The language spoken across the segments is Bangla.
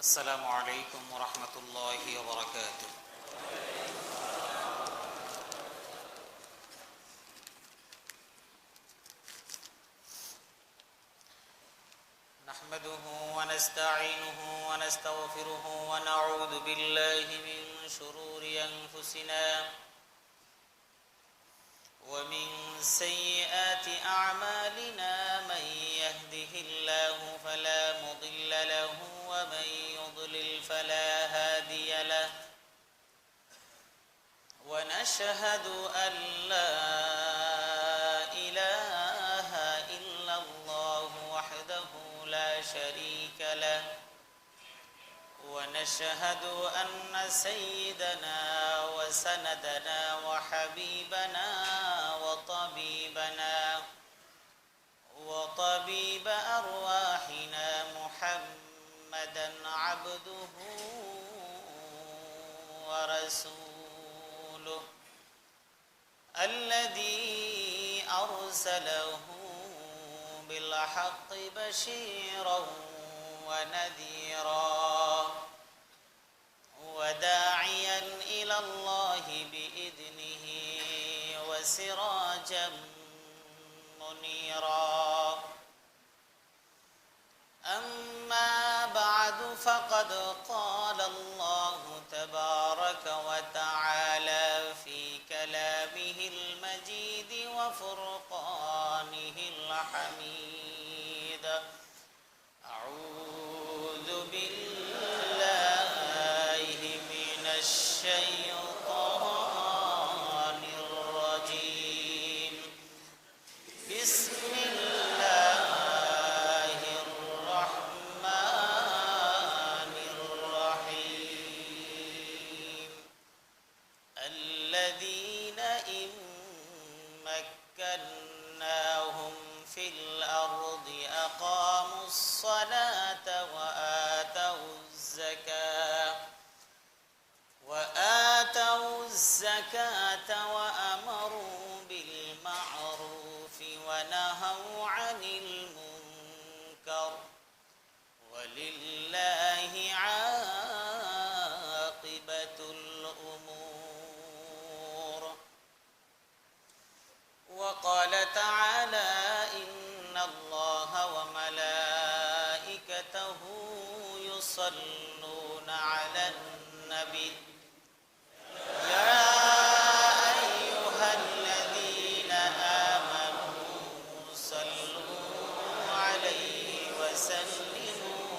السلام عليكم ورحمة الله وبركاته. نحمده ونستعينه ونستغفره ونعوذ بالله من شرور أنفسنا ومن سيئات أعمالنا من يهده الله فلا مضل له ومن يضلل فلا هادي له ونشهد أن لا إله إلا الله وحده لا شريك له ونشهد أن سيدنا وسندنا وحبيبنا وطبيب أرواحنا محمدا عبده ورسوله الذي أرسله بالحق بشيرا ونذيرا وداعيا إلى الله بإذنه وسراجا منيرا. أما بعد فقد قال الله تبارك وتعالى في كلامه المجيد وفرقانه الحميد. أعوذ بالله من الشيطان الرجيم. بسم الله الرحمن الرحيم. الذين إن مكناهم في الأرض أقاموا الصلاة وآتوا الزكاة وأمروا بالمعروف ونهوا عن المنكر ولله عاقبة الأمور. وقال تعالى: إن الله وملائكته يصلون على النبي يا أيها الذين آمنوا صلوا عليه وسلموا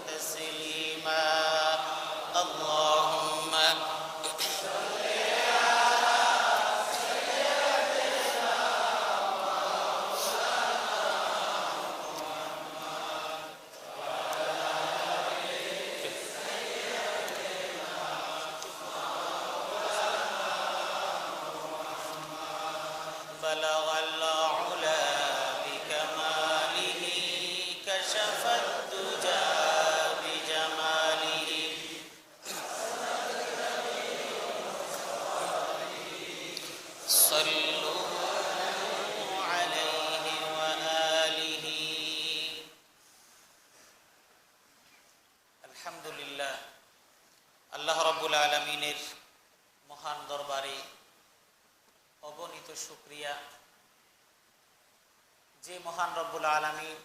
تسليما. اللهم بلغ العلا بكماله كشف الدجى بجماله صلوا عليه وآله. الحمد لله আল্লাহ রাব্বুল আলামিনের মহান দরবারে অগণিত শুকরিয়া যে মহান রব্বুল আলামিন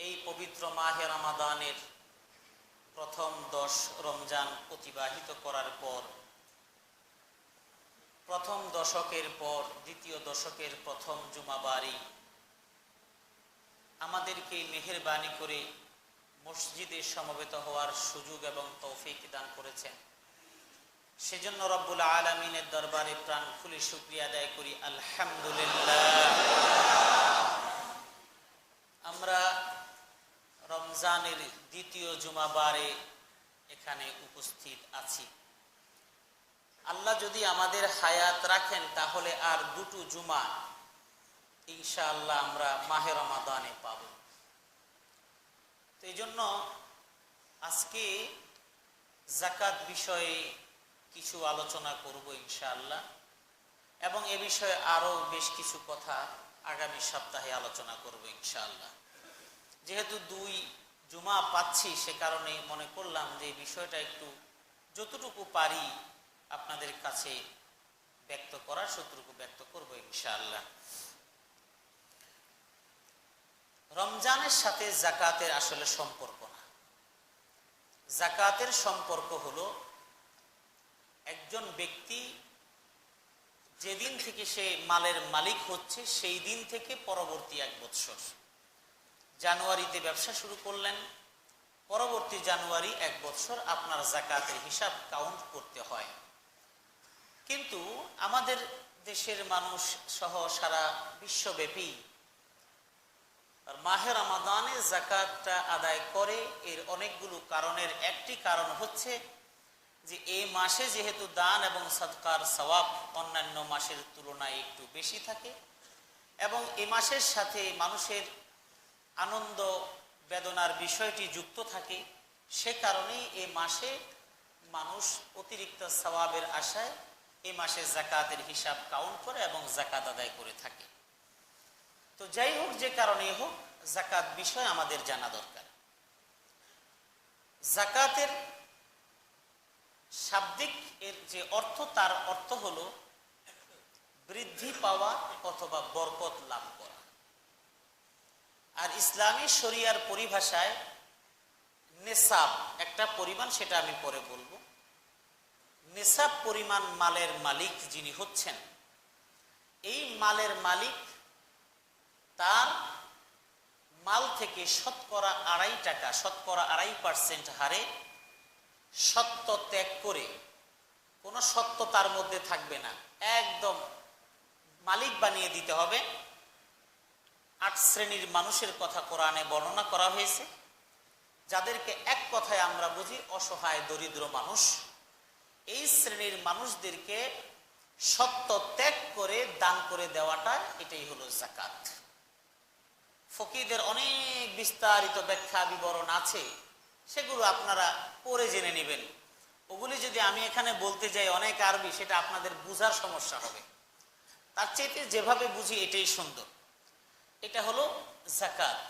এই পবিত্র মাহে রমাদানের প্রথম 10 রমজান অতিবাহিত করার পর প্রথম দশকের পর দ্বিতীয় দশকের প্রথম জুমাবারি আমাদেরকে মেহেরবানি করে মসজিদে সমবেত হওয়ার সুযোগ এবং তৌফিক দান করেছেন। সেজন্য রব্বুল আলামিনের দরবারে প্রাণ খুলে শুকরিয়া আদায় করি, আলহামদুলিল্লাহ। আমরা রমজানের দ্বিতীয় জুমাবারে এখানে উপস্থিত আছি। আল্লাহ যদি আমাদের হায়াত রাখেন তাহলে আর দুটো জুমা ইনশাআল্লাহ আমরা মাহে রমাদানে পাব। তো এই জন্য আজকে যাকাত বিষয়ে কিছু আলোচনা করব ইনশাআল্লাহ, এবং এ বিষয়ে আরো বেশ কিছু কথা আগামী সপ্তাহে আলোচনা করব ইনশাআল্লাহ। যেহেতু দুই জুমা পাচ্ছি, সে কারণে মনে করলাম যে এই বিষয়টা একটু যতটুকু পারি আপনাদের কাছে ব্যক্ত করার ততটুকু ব্যক্ত করবো ইনশাআল্লাহ। রমজানের সাথে যাকাতের আসলে সম্পর্ক না। যাকাতের সম্পর্ক হলো একজন ব্যক্তি যেদিন থেকে সে মালের মালিক হচ্ছে সেই দিন থেকে পরবর্তী 1 বৎসর, জানুয়ারিতে ব্যবসা শুরু করলেন, পরবর্তী জানুয়ারি 1 বৎসর আপনার যাকাতের হিসাব কাউন্ট করতে হয়। কিন্তু আমাদের দেশের মানুষ সহ সারা বিশ্বব্যাপী মাহে রমাদানে যাকাতটা আদায় করে। এর অনেকগুলো কারণের একটি কারণ হচ্ছে যে এই মাসে যেহেতু দান এবং সদকার সওয়াব অন্যান্য মাসের তুলনায় একটু বেশি থাকে এবং এই মাসের সাথে মানুষের আনন্দ বেদনার বিষয়টি যুক্ত থাকে, সে কারণেই এই মাসে মানুষ অতিরিক্ত সওয়াবের আশায় এই মাসে যাকাতের হিসাব কাউন্ট করে এবং যাকাত আদায় করে থাকে। তো যাই হোক, যে কারণেই হোক, যাকাত বিষয় আমাদের জানা দরকার। যাকাতের শাব্দিক এর যে অর্থ, তার অর্থ হলো বৃদ্ধি পাওয়া অথবা বরকত লাভ করা। আর ইসলামী শরিয়ার পরিভাষায় নেসাব একটা পরিমাণ, সেটা আমি পরে বলবো। নেসাব পরিমাণ মালের মালিক যিনি হচ্ছেন, এই মালের মালিক তার মাল থেকে শতকরা 2.5 টাকা, শতকরা 2.5% হারে সত্য ত্যাগ করে, কোনো সত্য তার মধ্যে থাকবে না, একদম মালিক বানিয়ে দিতে হবে। 8 শ্রেণীর মানুষের কথা কোরআনে বর্ণনা করা হয়েছে, যাদেরকে এক কথায় আমরা বুঝি অসহায় দরিদ্র মানুষ। এই শ্রেণীর মানুষদেরকে সত্য ত্যাগ করে দান করে দেওয়াটা, এটাই হলো যাকাত। ফকিহদের অনেক বিস্তারিত ব্যাখ্যা বিবরণ আছে, সেগুলো আপনারা পরে জেনে নেবেন। ওগুলি যদি আমি এখানে বলতে যাই অনেক আরবি, সেটা আপনাদের বুঝার সমস্যা হবে। তার চেয়ে যেভাবে বুঝি এটাই সুন্দর। এটা হলো যাকাত।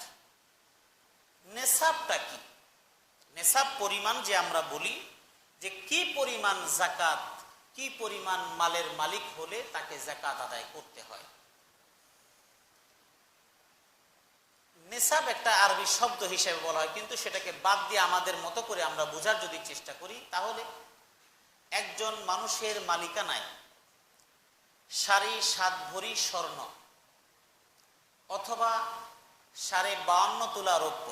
নেসাবটা কি? নেসাব পরিমাণ যে আমরা বলি, যে কি পরিমাণ যাকাত, কি পরিমাণ মালের মালিক হলে তাকে যাকাত আদায় করতে হয়। নেসাব একটা আরবি শব্দ হিসেবে বলা হয়, কিন্তু সেটাকে বাদ দিয়ে আমাদের মতো করে আমরা বোঝার যদি চেষ্টা করি, তাহলে একজন মানুষের মালিকানায় 7.5 ভরি স্বর্ণ অথবা 52.5 তোলা রৌপ্য,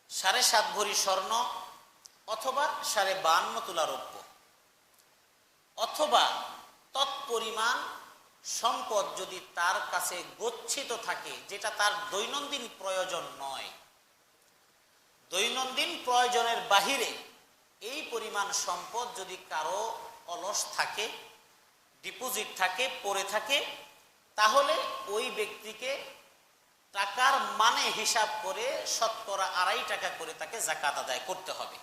7.5 ভরি স্বর্ণ অথবা 52.5 তোলা রৌপ্য, অথবা তৎপরিমাণ সম্পদ যদি তার কাছে গচ্ছিত থাকে, যেটা তার দৈনন্দিন প্রয়োজন নয়, দৈনন্দিন প্রয়োজনের বাহিরে এই পরিমাণ সম্পদ যদি কারো অলস থাকে, ডিপোজিট থাকে, পড়ে থাকে, তাহলে ওই ব্যক্তিকে টাকার মানে হিসাব করে শতকরা 2.5 টাকা করে তাকে যাকাত আদায় করতে হবে।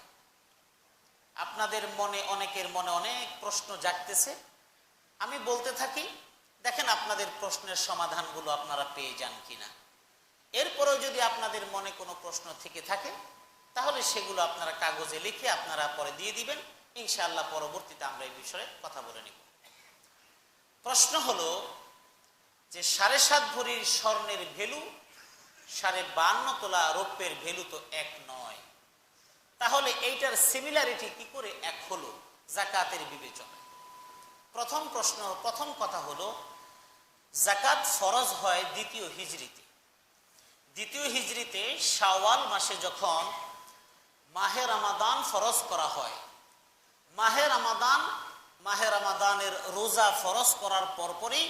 আপনাদের মনে, অনেকের মনে অনেক প্রশ্ন জাগতেছে, আমি বলতে থাকি, দেখেন আপনাদের প্রশ্নের সমাধানগুলো আপনারা পেয়ে যান কিনা। এরপরেও যদি আপনাদের মনে কোনো প্রশ্ন থেকে থাকে, তাহলে সেগুলো আপনারা কাগজে লিখে আপনারা পরে দিয়ে দিবেন, ইনশাআল্লাহ পরবর্তীতে আমরা এই বিষয়ে কথা বলে নিব। প্রশ্ন হলো যে 7.5 ভরির স্বর্ণের ভ্যালু 52.5 তোলা রৌপ্যের ভ্যালু তো এক নয়, তাহলে এইটার সিমিলারিটি কি করে এক হলো যাকাতের বিবেচনায়? প্রথম কথা হলো, যাকাত ফরজ হয় 2য় হিজরিতে। 2য় হিজরিতে শাওয়াল মাসে যখন মাহে রমাদান ফরজ করা হয়, মাহে রমাদানের রোজা ফরজ করার পরপরই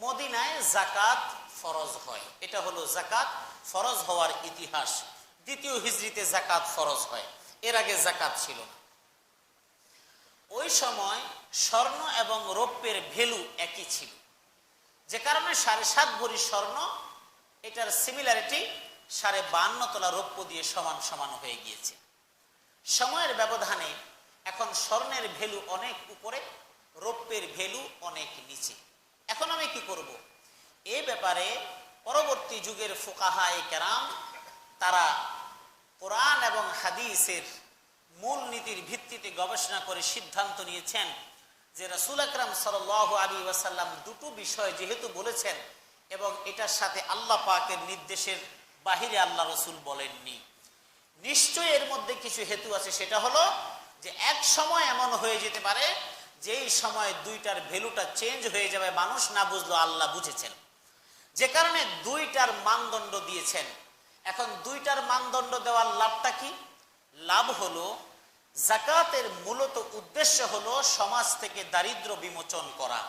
মদিনায় যাকাত ফরজ হয়। এটা হলো যাকাত ফরজ হওয়ার ইতিহাস। 2য় হিজরিতে যাকাত ফরজ হয়, এর আগে যাকাত ছিল না। ওই সময় স্বর্ণ এবং রৌপ্যের ভ্যালু একই ছিল, যে কারণে 7.5 ভরি স্বর্ণ, এটার সিমিলারিটি 52.5 তোলা রৌপ্য দিয়ে সমান সমান হয়ে গিয়েছে। সময়ের ব্যবধানে এখন স্বর্ণের ভ্যালু অনেক উপরে, রৌপ্যের ভ্যালু অনেক নিচে। এখন আমি কি করব? এ ব্যাপারে পরবর্তী যুগের ফুকাহায়ে কেরাম তারা কোরআন এবং হাদিসের মূল নীতির ভিত্তিতে গবেষণা করে সিদ্ধান্ত নিয়েছেন যে রাসূল আকরাম সাল্লাল্লাহু আলাইহি ওয়াসাল্লাম দুটো বিষয় যেহেতু বলেছেন এবং এটার সাথে আল্লাহ পাকের নির্দেশের বাহিরে আল্লাহ রসুল বলেননি, নিশ্চয়ই এর মধ্যে কিছু হেতু আছে। সেটা হলো যে এক সময় এমন হয়ে যেতে পারে যেই সময় দুইটার ভ্যালুটা চেঞ্জ হয়ে যাবে, মানুষ না বুঝলো আল্লাহ বুঝেছেন, যে কারণে দুইটার মানদণ্ড দিয়েছেন। এখন দুইটার মানদণ্ড দেওয়ার লাভটা কি? লাভ হলো যাকাতের মূলত উদ্দেশ্য হলো সমাজ থেকে দারিদ্র্য বিমোচন করা।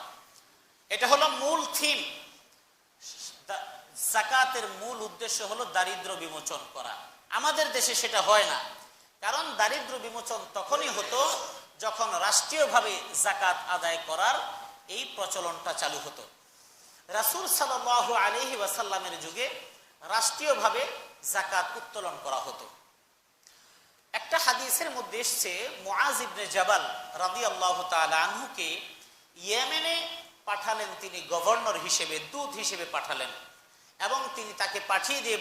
এটা হলো মূল থিম। যাকাতের মূল উদ্দেশ্য হলো দারিদ্র্য বিমোচন করা। আমাদের দেশে সেটা হয় না, কারণ দারিদ্র্য বিমোচন তখনই হতো যখন রাষ্ট্রীয়ভাবে যাকাত আদায় করার এই প্রচলনটা চালু হতো। রাসূল সাল্লাল্লাহু আলাইহি ওয়াসাল্লামের যুগে রাষ্ট্রীয়ভাবে যাকাত উত্তোলন করা হতো। একটা হাদিসের মধ্যে এসছে মুআজ ইবনে জাবাল রাদিয়াল্লাহু তাআলা আনহুকে ইয়েমেনে পাঠালেন, তিনি গভর্নর হিসেবে, দূত হিসেবে পাঠালেন এবং তিনি তাকে পাঠিয়ে দিয়ে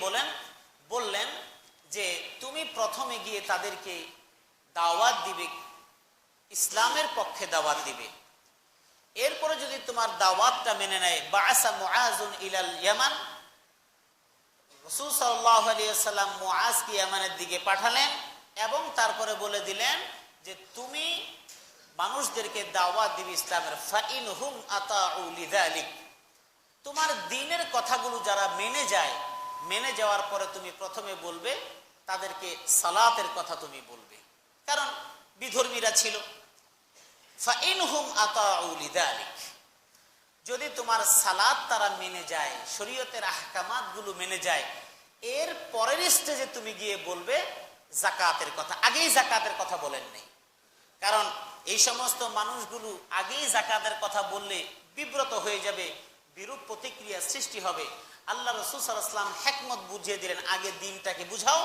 বললেন যে তুমি প্রথমে গিয়ে তাদেরকে দাওয়াত দিবে, ইসলামের পক্ষে দাওয়াত দিবে। এরপরে যদি তোমার দাওয়াতটা মেনে নেয়, বাআসা মুআজুন ইলাল ইয়ামান, রাসূল সাল্লাল্লাহু আলাইহি ওয়াসাল্লাম মুআজকে ইয়ামানের দিকে পাঠালেন এবং তারপরে বলে দিলেন যে তুমি মানুষদেরকে দাওয়াত দিবে ইসলামের, ফাইনহুম আতাউ লিযালিক, তোমার দ্বীনের কথাগুলো যারা মেনে যায়, মেনে যাওয়ার পরে তুমি প্রথমে বলবে তাদেরকে সালাতের কথা তুমি বলবে, কারণ বিধর্মীরা ছিল। ফাইনহুম আতাউ লিযালিক, যদি তোমার সালাত তারা মেনে যায়, শরীয়তের আহকামাত গুলো মেনে যায়, এর পরের স্টেজে তুমি গিয়ে বলবে যাকাতের কথা। আগেই যাকাতের কথা বলেন নেই, কারণ এই সমস্ত মানুষগুলো আগেই যাকাতের কথা বললে বিব্রত হয়ে যাবে, বিরূপ প্রতিক্রিয়া সৃষ্টি হবে। আল্লাহ রাসূল সাল্লাল্লাহু আলাইহি ওয়াসাল্লাম হিকমত বুঝিয়ে দিলেন, আগে দ্বীনটাকে বুঝাও,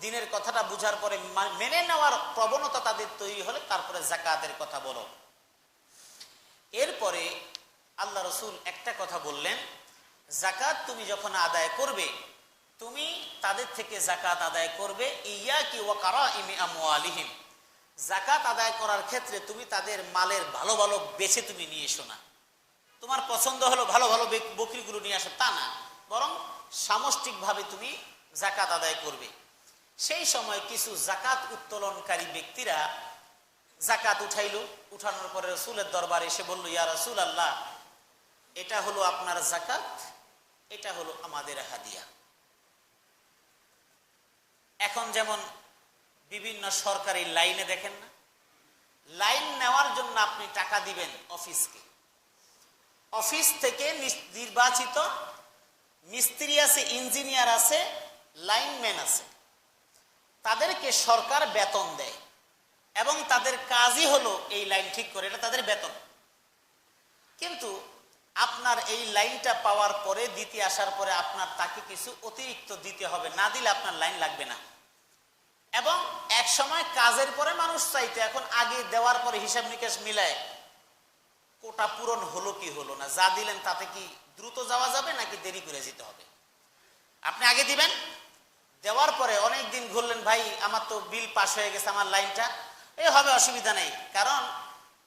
দ্বীনের কথাটা বুঝার পরে মেনে নেওয়ার প্রবণতা তাদের তৈরি হলে তারপরে যাকাতের কথা বলো। এরপরে আল্লাহ রাসূল একটা কথা বললেন, যাকাত তুমি যখন আদায় করবে, তুমি তাদের থেকে যাকাত আদায় করবে ইয়াকি ওয়া কারাইমি আমওয়ালিহিম, যাকাত আদায় করার ক্ষেত্রে তুমি তাদের মালের ভালো ভালো বেছে তুমি নিয়ে এসো না। তোমার পছন্দ হলো ভালো ভালো বকরিগুলো নিয়ে আসো, তা না, বরং সামষ্টিকভাবে তুমি যাকাত আদায় করবে। সেই সময় কিছু যাকাত উত্তোলনকারী ব্যক্তিরা যাকাত উঠাইল, উঠানোর পরে রাসূলের দরবারে এসে বলল, ইয়া রাসূলুল্লাহ, এটা হলো আপনার যাকাত, এটা হলো আমাদের হাদিয়া। এখন যেমন বিভিন্ন সরকারি লাইনে দেখেন না, লাইন নেওয়ার জন্য আপনি টাকা দিবেন অফিসকে, অফিস থেকে নির্বাচিত মিস্ত্রি আছে, ইঞ্জিনিয়ার আছে, লাইনম্যান আছে, তাদেরকে সরকার বেতন দেয় এবং তাদের কাজই হলো এই লাইন ঠিক করে, এটা তাদের বেতন। কিন্তু আপনার এই লাইনটা পাওয়ার পরে, দিতে আসার পরে আপনার তাকে কিছু অতিরিক্ত দিতে হবে, না দিলে আপনার লাইন লাগবে না। এবং এক সময় কাজের পরে মানুষ চাইতো, এখন আগে দেওয়ার পরে হিসাব নিকাশ মিলায় কোটা পূরণ হলো কি হলো না, যা দিলেন তাতে কি দ্রুত যাওয়া যাবে নাকি দেরি করে যেতে হবে। আপনি আগে দিবেন, দেওয়ার পরে অনেক দিন ঘুরলেন, ভাই আমার তো বিল পাস হয়ে গেছে, আমার লাইনটা এই হবে, অসুবিধা নেই, কারণ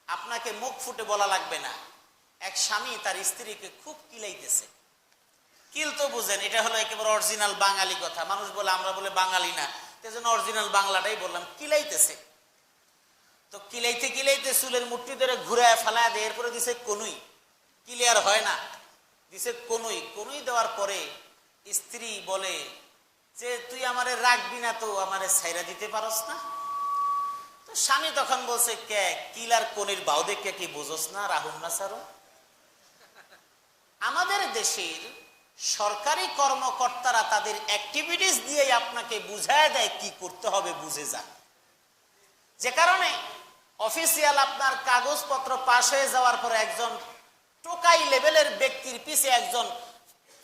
আপনাকে মুখ ফুটে বলা লাগবে না। এক স্বামী তার স্ত্রীকে খুব কিলাইতেছে, কিল তো বুঝেন, এটা হলো একেবারে অরিজিনাল বাঙালি কথা, মানুষ বলে আমরা বলে বাঙালি না, সেজন্য অরিজিনাল বাংলাটাই বললাম, কিলাইতেছে। তো কিলাইতে কিলাইতে চুলের মুঠি ধরে ঘুরায় ফেলায় দেয়, এরপরে দিছে কনুই, ক্লিয়ার হয় না, দিছে কনুই। কনুই দেওয়ার পরে স্ত্রী বলে যে তুই আমারে রাখবি না তো আমারে ছাইরা দিতে পারস না। তো স্বামী তখন বলছে, কে কিলার কনির বাউ দেখে কি বুঝোস না, রাহুল না সারো। আমাদের দেশের সরকারি কর্মকর্তারা তাদের অ্যাক্টিভিটিস দিয়ে আপনাকে বুঝায় দেয় কি করতে হবে, বুঝে যান। যে কারণে অফিসিয়াল আপনার কাগজপত্র পাশ হয়ে যাওয়ার পরে একজন টোকাই লেভেলের ব্যক্তির পিছে একজন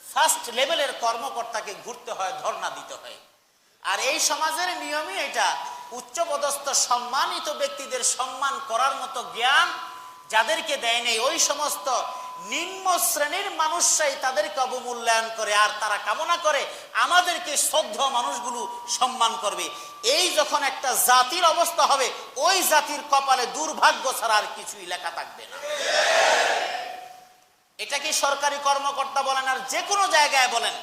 ফার্স্ট লেভেলের কর্মকর্তাকে ঘুরতে হয়, ধর্ণা দিতে হয়। আর এই সমাজের নিয়মই এটা, উচ্চপদস্থ সম্মানিত ব্যক্তিদের সম্মান করার মতো জ্ঞান যাদেরকে দেয় নেই, ওই সমস্ত নিম্ন শ্রেণীর মানুষরাই তাদেরকে অবমূল্যায়ন করে, আর তারা কামনা করে আমাদেরকে শ্রদ্ধেয় মানুষগুলো সম্মান করবে। এই যখন একটা জাতির অবস্থা হবে, ওই জাতির কপালে দুর্ভাগ্য ছাড়া আর কিছুই লেখা থাকবে না। এটা কি সরকারি কর্মকর্তা বলেন আর যে কোনো জায়গায় বলেন,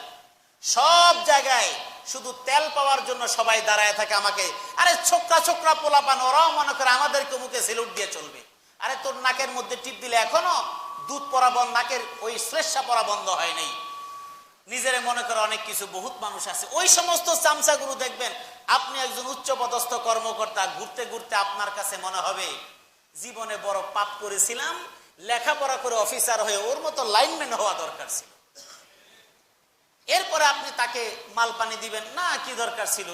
সব জায়গায় শুধু তেল পাওয়ার জন্য সবাই দাঁড়ায় থাকে। আমাকে আরে ছোকরা ছোকরা পোলাপান, ওরাও মনে করে আমাদেরকে মুখে সেলুট দিয়ে চলবে। আরে তোর নাকের মধ্যে টিপ দিলে এখনো দুধ পরা বন্ধ, নাকের ওই শ্লেষা পরা বন্ধ হয় নাই। নিজের মনে করে অনেক কিছু, বহুত মানুষ আছে। ওই সমস্ত চামচাগুলো দেখবেন, আপনি একজন উচ্চপদস্থ কর্মকর্তা, ঘুরতে ঘুরতে আপনার কাছে মনে হবে জীবনে বড় পাপ করেছিলাম, লেখাপড়া করে অফিসার হয়ে ওর মতো লাইনম্যান হওয়া দরকার ছিল। এরপরে আপনি তাকে মাল পানি দিবেন না, কি দরকার ছিল,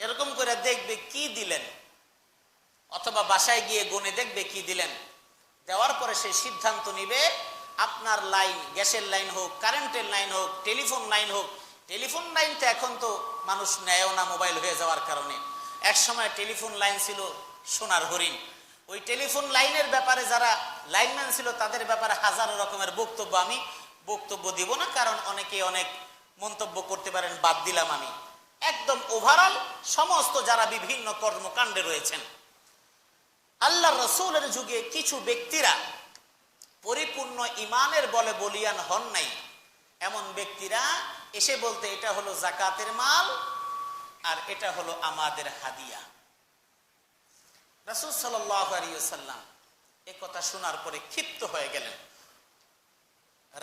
এরকম করে দেখবে কি দিলেন, অথবা বাসায় গিয়ে গুনে দেখবে কি দিলেন। দেওয়ার পরে সে সিদ্ধান্ত নিবে আপনার লাইন, গ্যাসের লাইন হোক, কারেন্টের লাইন হোক, টেলিফোন লাইন হোক। টেলিফোন লাইন তো এখন তো মানুষ নেয়ও না মোবাইল হয়ে যাওয়ার কারণে। এক সময় টেলিফোন লাইন ছিল সোনার হরিণ। ওই টেলিফোন লাইনের ব্যাপারে যারা লাইনম্যান ছিল তাদের ব্যাপারে হাজারো রকমের বক্তব্য, আমি বক্তব্য দিব না, কারণ অনেকে অনেক মন্তব্য করতে পারেন, বাদ দিলাম আমি। একদম ওভারঅল সমস্ত যারা বিভিন্ন কর্মকাণ্ডে রয়েছেন, আল্লাহ রসুলের যুগে কিছু ব্যক্তিরা পরিপূর্ণ ইমানের বলে বলিয়ান হন নাই, এমন ব্যক্তিরা এসে বলতে এটা হলো জাকাতের মাল আর এটা হলো আমাদের হাদিয়া। রাসূল সাল্লাল্লাহু আলাইহি ওয়াসাল্লাম এই কথা শোনার পরে ক্ষিপ্ত হয়ে গেলেন,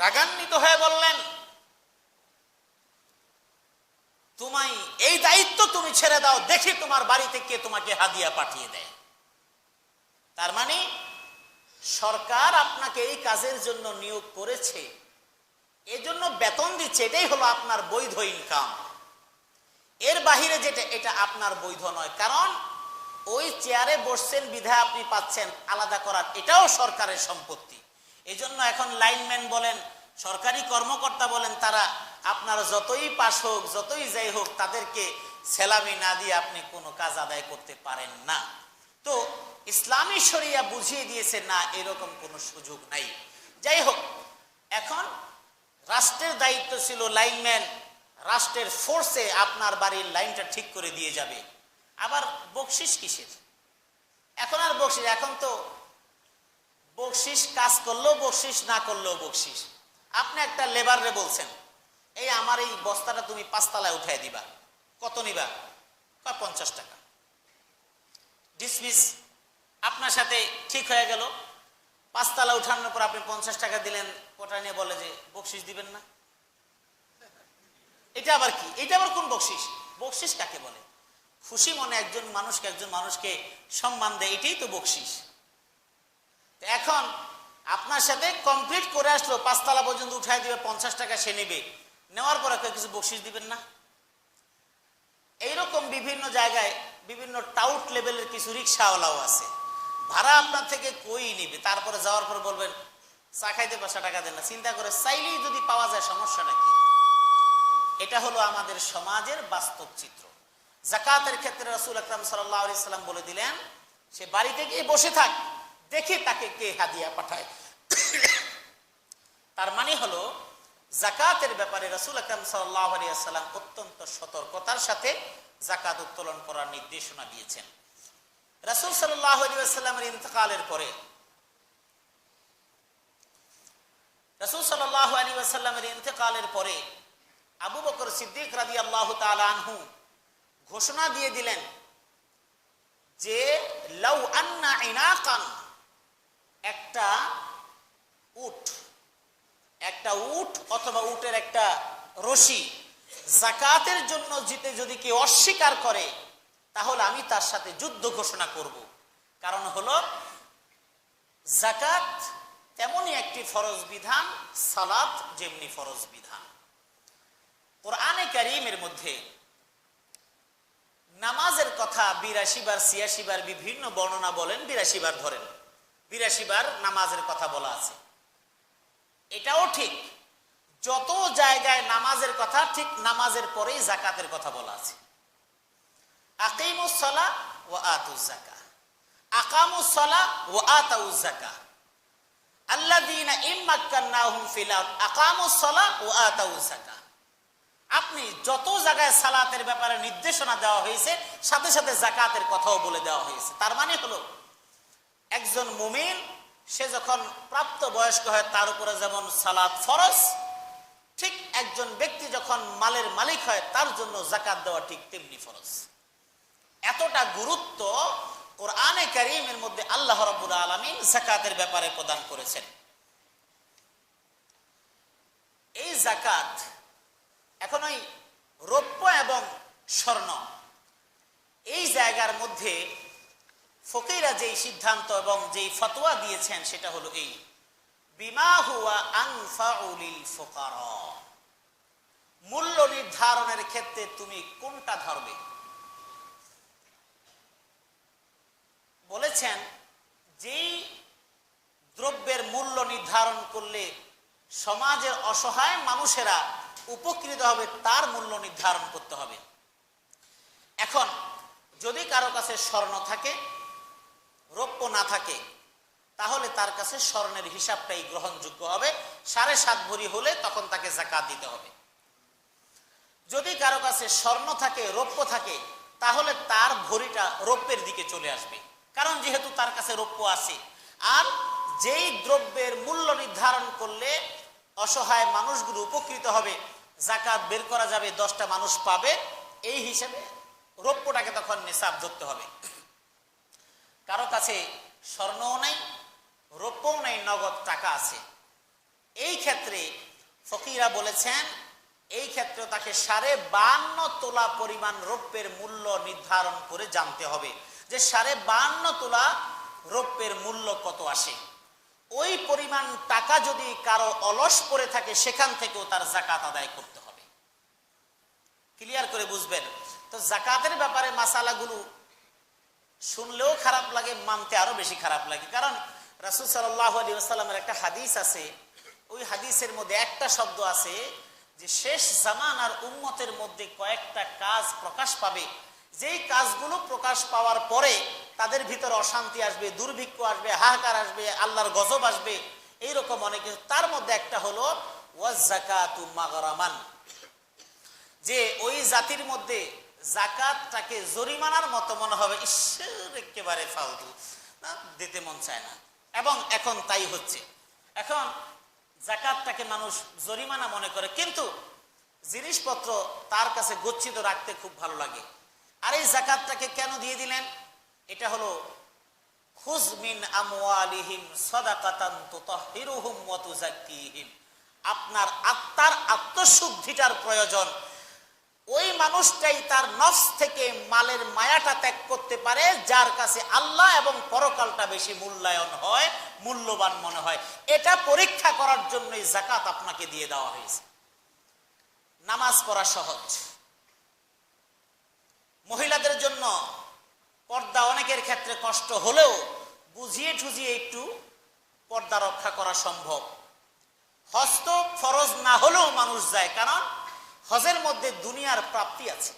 রাগান্বিত হয়ে বললেন, তোমায় এই দায়িত্ব তুমি ছেড়ে দাও, দেখি তোমার বাড়িতে কে তোমাকে হাদিয়া পাঠিয়ে দেয়। তার মানে সরকার আপনাকে এই কাজের জন্য নিয়োগ করেছে, এজন্য বেতন দিচ্ছে, এটাই হলো আপনার বৈধ ইনকাম। এর বাহিরে যেটা, এটা আপনার বৈধ নয়, কারণ ওই চেয়ারে বসছেন বিধায় আপনি পাচ্ছেন, আলাদা করার এটাও সরকারের সম্পত্তি। এজন্য এখন লাইনম্যান বলেন, সরকারি কর্মকর্তা বলেন, তারা আপনার যতই পাশ হোক, যতই যাই হোক, তাদেরকে সেলামি না দিয়ে আপনি কোনো কাজ আদায় করতে পারেন না। তো ইসলামী শরিয়া বুঝিয়ে দিয়েছে না, এরকম কোনো সুযোগ নাই। যাই হোক, এখন রাষ্ট্রের দায়িত্ব ছিল লাইনম্যান রাষ্ট্রের ফোর্সে আপনার বাড়ির লাইনটা ঠিক করে দিয়ে যাবে। আবার বকশিস কিসের? এখন আর বকশিস, এখন তো বকশিস কাজ করলেও বকশিস, না করলেও বকশিস। আপনি একটা লেবারে বলছেন, এই আমার এই বস্তাটা তুমি 5 তলায় উঠাই দিবা, কত নিবা? 50 টাকা। ডিসমিস, আপনার সাথে ঠিক হয়ে গেল। 5 তলা উঠানোর পর আপনি 50 টাকা দিলেন, ওটা নিয়ে বলে যে বকশিস দিবেন না। এটা আবার কি? এটা আবার কোন বকশিস? বকশিস কাকে বলে? খুশি মনে একজন মানুষকে সম্মান দেয়, এটাই তো বকশিস। এখন আপনার সাথে কমপ্লিট করে আসলো, 5 তলা পর্যন্ত উঠাই দিবে, 50 টাকা সে নেবে, নেওয়ার পর কিছু বকশিস দিবেন না। এইরকম বিভিন্ন জায়গায় বিভিন্ন টাউট লেভেলের কিছু রিক্সাওয়ালাও আছে, ভাড়া আপনার থেকে কই নিবে, তারপরে যাওয়ার পর বলবেন চা খাইতে 5 টাকা দেন না। চিন্তা করে চাইলেই যদি পাওয়া যায়, সমস্যাটা কি? এটা হলো আমাদের সমাজের বাস্তব চিত্র। যাকাতের ক্ষেত্রে রাসূল আকরাম সাল্লাল্লাহু আলাইহি সাল্লাম বলে দিলেন, সে বাড়িতে গিয়ে বসে থাক, দেখে তাকে কে হাদিয়া পাঠায়। তার মানে হলো যাকাতের ব্যাপারে রাসূল আকরাম সাল্লাল্লাহু আলাইহি সাল্লাম অত্যন্ত সতর্কতার সাথে যাকাত উত্তোলন করার নির্দেশনা দিয়েছেন। রাসূল সাল্লাল্লাহু আলাইহি ওয়াসাল্লামের ইন্তেকালের পরে, রাসূল সাল্লাল্লাহু আলাইহি ওয়াসাল্লামের ইন্তেকালের পরে আবু বকর সিদ্দিক রাদিয়াল্লাহু তাআলা আনহু ঘোষণা দিয়ে দিলেন যে লাউ আন্না ইনাকান, একটা উট অথবা উটের একটা রশি যাকাতের জন্য যদি কেউ অস্বীকার করে, তাহলে আমি তার সাথে যুদ্ধ ঘোষণা করব। কারণ হলো যাকাত তেমনই একটি ফরজ বিধান, সালাত যেমনি ফরজ বিধান। কোরআনে কারীমের মধ্যে নামাজের কথা 82 বার 86 বার বিভিন্ন বর্ণনা বলেন, 82 বার ধরেন, 82 বার নামাজের কথা বলা আছে। এটাও ঠিক, যত জায়গায় নামাজের কথা, ঠিক নামাজের পরেই যাকাতের কথা বলা আছে। আকিমুস সালাহ ওয়া আতুজ যাকাহ, আকামুস সালাহ ওয়া আতাউজ যাকাহ। আল্লাযীনা ইম্মাক্কান্নাহুম ফিল আরদ আকামুস সালাহ ওয়া আতাউয যাকাত। আপনি যত জায়গায় সালাতের ব্যাপারে নির্দেশনা দেওয়া হয়েছে সাথে সাথে যাকাতের কথাও বলে দেওয়া হয়েছে। তার মানে হলো একজন মুমিন সে যখন প্রাপ্ত বয়স্ক হয় তার উপরে যেমন সালাত ফরজ, ঠিক একজন ব্যক্তি যখন মালের মালিক হয় তার জন্য যাকাত দেওয়া ঠিক তেমনি ফরজ। এতটা গুরুত্ব কোরআনে কারীমের মধ্যে আল্লাহ রাব্বুল আলামিন যাকাতের ব্যাপারে প্রদান করেছেন। এই যাকাত এখন ওই রৌপ্য এবং স্বর্ণ এই জায়গার মধ্যে ফকিরা যেই সিদ্ধান্ত এবং যেই ফতোয়া দিয়েছেন সেটা হলো এই, বিমা হুয়া আনফাউ লিল ফুকারা, মূল্য নির্ধারণের ক্ষেত্রে তুমি কোনটা ধরবে। বলেছেন যেই দ্রব্যের মূল্য নির্ধারণ করলে সমাজের অসহায় মানুষেরা উপকৃত হবে তার মূল্য নির্ধারণ করতে হবে। এখন যদি কারো কাছে স্বর্ণ থাকে, রৌপ্য না থাকে, তাহলে তার কাছে স্বর্ণের হিসাবটাই গ্রহণযোগ্য হবে। 7.5 ভরি হলে তখন তাকে যাকাত দিতে হবে। যদি কারো কাছে স্বর্ণ থাকে, রৌপ্য থাকে, তাহলে তার ভরিটা রৌপ্যের দিকে চলে আসবে, কারণ যেহেতু তার কাছে রৌপ্য আছে। আর যেই দ্রব্যের মূল্য নির্ধারণ করলে অসহায় মানুষগুলো উপকৃত হবে, যাকাত বের করা যাবে, 10টা মানুষ পাবে, এই হিসেবে রৌপ্যটাকে তখন নিসাব ধরতে হবে। কারো কাছে স্বর্ণও নেই, রৌপ্যও নেই, নগদ টাকা আছে, এই ক্ষেত্রে ফকিরা বলেছেন এই ক্ষেত্রে তাকে 52.5 তোলা পরিমাণ রৌপ্যের মূল্য নির্ধারণ করে জানতে হবে যে 52.5 তোলা রৌপ্যের মূল্য কত আসে। ওই পরিমাণ টাকা যদি কারো অলস পড়ে থাকে সেখান থেকেও তার যাকাত আদায় করতে হবে। ক্লিয়ার করে বুঝবেন তো। যাকাতের ব্যাপারে মাসালাগুলো শুনলেও খারাপ লাগে, মানতে আরো বেশি খারাপ লাগে। কারণ রাসূল সাল্লাল্লাহু আলাইহি ওয়াসাল্লামের একটা হাদিস আছে, ওই হাদিসের মধ্যে একটা শব্দ আছে যে শেষ জামানার উম্মতের মধ্যে কয়েকটা কাজ প্রকাশ পাবে, যেই কাজগুলো প্রকাশ পাওয়ার পরে তাদের ভিতর অশান্তি আসবে, দুর্ভিক্ষ আসবে, হাহাকার আসবে, আল্লাহর গজব আসবে, এইরকম অনেক কিছু। তার মধ্যে একটা হলো ওয়াজ যাকাতু মাগরামান, যে ওই জাতির মধ্যে যাকাতটাকে জরিমানার মতো মনে হবে, ঈশ্বর একেবারে ফালতু, না দিতে মন চায় না। এবং এখন তাই হচ্ছে। এখন যাকাতটাকে মানুষ জরিমানা মনে করে, কিন্তু জিনিসপত্র তার কাছে গচ্ছিত রাখতে খুব ভালো লাগে। আর এই যাকাতটাকে কেন দিয়ে দিলেন? এটা হলো খুয মিন আমওয়ালিহিম সাদাকাতান তুতাহহিরুহুম ওয়া তুযাক্কিহিম, আপনার আত্মার আত্মশুদ্ধিটার প্রয়োজন। ওই মানুষটাই তার নফস থেকে মালের মায়াটা ত্যাগ করতে পারে যার কাছে আল্লাহ এবং পরকালটা বেশি মূল্যায়ন হয়, মূল্যবান মনে হয়। এটা পরীক্ষা করার জন্যই যাকাত আপনাকে দিয়ে দেওয়া হয়েছে। নামাজ পড়া সহজ, মহিলাদের জন্য পর্দা অনেকের ক্ষেত্রে কষ্ট হলেও বুঝিয়ে ঠুজিয়ে একটু পর্দা রক্ষা করা সম্ভব। হজ তো ফরজ না হলেও মানুষ যায়, কারণ হজের মধ্যে দুনিয়ার প্রাপ্তি আছে।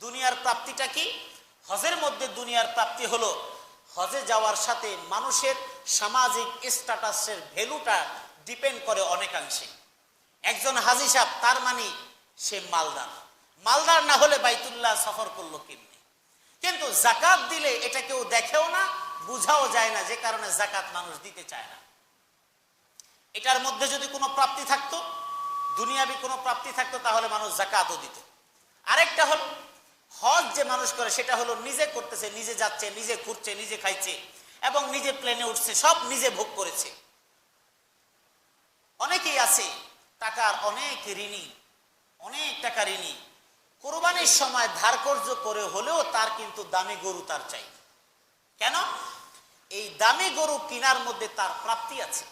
দুনিয়ার প্রাপ্তিটা কি? হজের মধ্যে দুনিয়ার প্রাপ্তি হলো হজে যাওয়ার সাথে মানুষের সামাজিক স্ট্যাটাসের ভ্যালুটা ডিপেন্ড করে অনেকাংশে। একজন হাজী সাহেব, তার মানে সে মালদার, মালদার না হলে বাইতুল্লাহ সফর করলো কেমনি? কিন্তু যাকাত দিলে এটা কেউ দেখেও না, বুঝাও যায় না, যে কারণে যাকাত মানুষ দিতে চায় না। এটার মধ্যে যদি কোনো প্রাপ্তি থাকতো, দুনিয়াবি কোনো প্রাপ্তি থাকতো, তাহলে মানুষ যাকাতও দিত। আরেকটা হলো হজ যে মানুষ করে সেটা হলো নিজে করতেছে, নিজে যাচ্ছে, নিজে ঘুরছে, নিজে খাইছে এবং নিজে প্লেনে উঠছে, সব নিজে ভোগ করেছে। অনেকেই আছে টাকার অনেক ঋণী, অনেক টাকা ঋণী, কোরবানির সময় ধার কর্জ করে হলেও তার কিন্তু দামি গরু তার চাই। কেন? এই দামি গরু কেনার মধ্যে তার প্রাপ্তি আছে,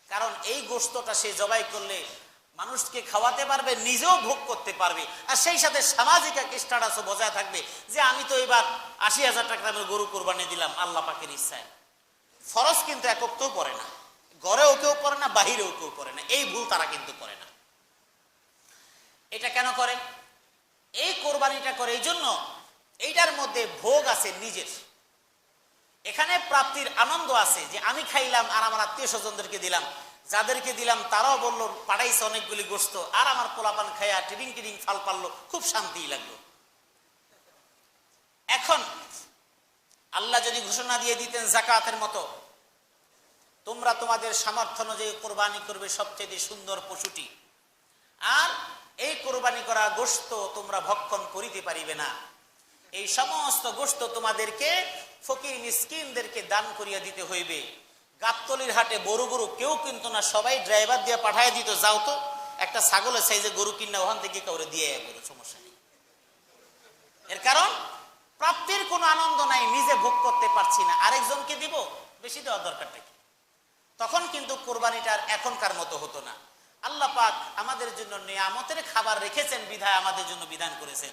কারণ এই গোশতটা সে জবাই করলে মানুষকে খাওয়াতে পারবে, নিজেও ভোগ করতে পারবে, আর সেই সাথে সামাজিক এক স্ট্যাটাসও বজায় থাকবে যে আমি তো এবার ৮০,০০০ টাকা দামের গরু কোরবানি দিলাম আল্লাহ পাকের ইচ্ছায়। ফরজ কিন্তু একক্তও পড়ে না, ঘরেও কেউ পড়ে না, বাহিরেও কেউ পড়ে না, এই ভুল তারা কিন্তু করে না। এটা কেন করে? এই কোরবানিটা করে এই জন্য এইটার মধ্যে ভোগ আছে নিজের, এখানে প্রাপ্তির আনন্দ আছে যে আমি খাইলাম আর আমার আত্মীয় স্বজনদেরকে দিলাম, যাদেরকে দিলাম তারাও বললো পাঠাইছে অনেকগুলি গোস্ত, আর আমার পোলাপান খাইয়া টিডিং টিডিং ফাল পারলো, খুব শান্তি লাগলো। এখন আল্লাহ যদি ঘোষণা দিয়ে দিতেন যাকাতের মতো, তোমরা তোমাদের সামর্থ্য অনুযায়ী কোরবানি করবে সবচেয়ে সুন্দর পশুটি, আর এই কোরবানি করা গোশত তোমরা ভক্ষণ করিতে পারিবে না, এই সমস্ত গোশত তোমাদেরকে ফকির মিসকিনদেরকে দান করিয়া দিতে হইবে। গাবতলির হাটে বড় গরু কেউ কিনতো না, সবাই ড্রাইভার দিয়ে পাঠায় দিত, যাও তো একটা ছাগলের সাইজে গরু কিনা ওখান থেকে কাউরে দিয়ে করো, সমস্যা নেই। এর কারণ প্রাপ্তির কোনো আনন্দ নাই, নিজে ভোগ করতে পারছি না, আরেকজনকে দিব, বেশি দেওয়ার দরকারটা কি? তখন কিন্তু কোরবানিটার এখনকার মতো হতো না। আল্লাহ পাক আমাদের জন্য নিয়ামতের খাবার রেখেছেন বিধায় আমাদের জন্য বিধান করেছেন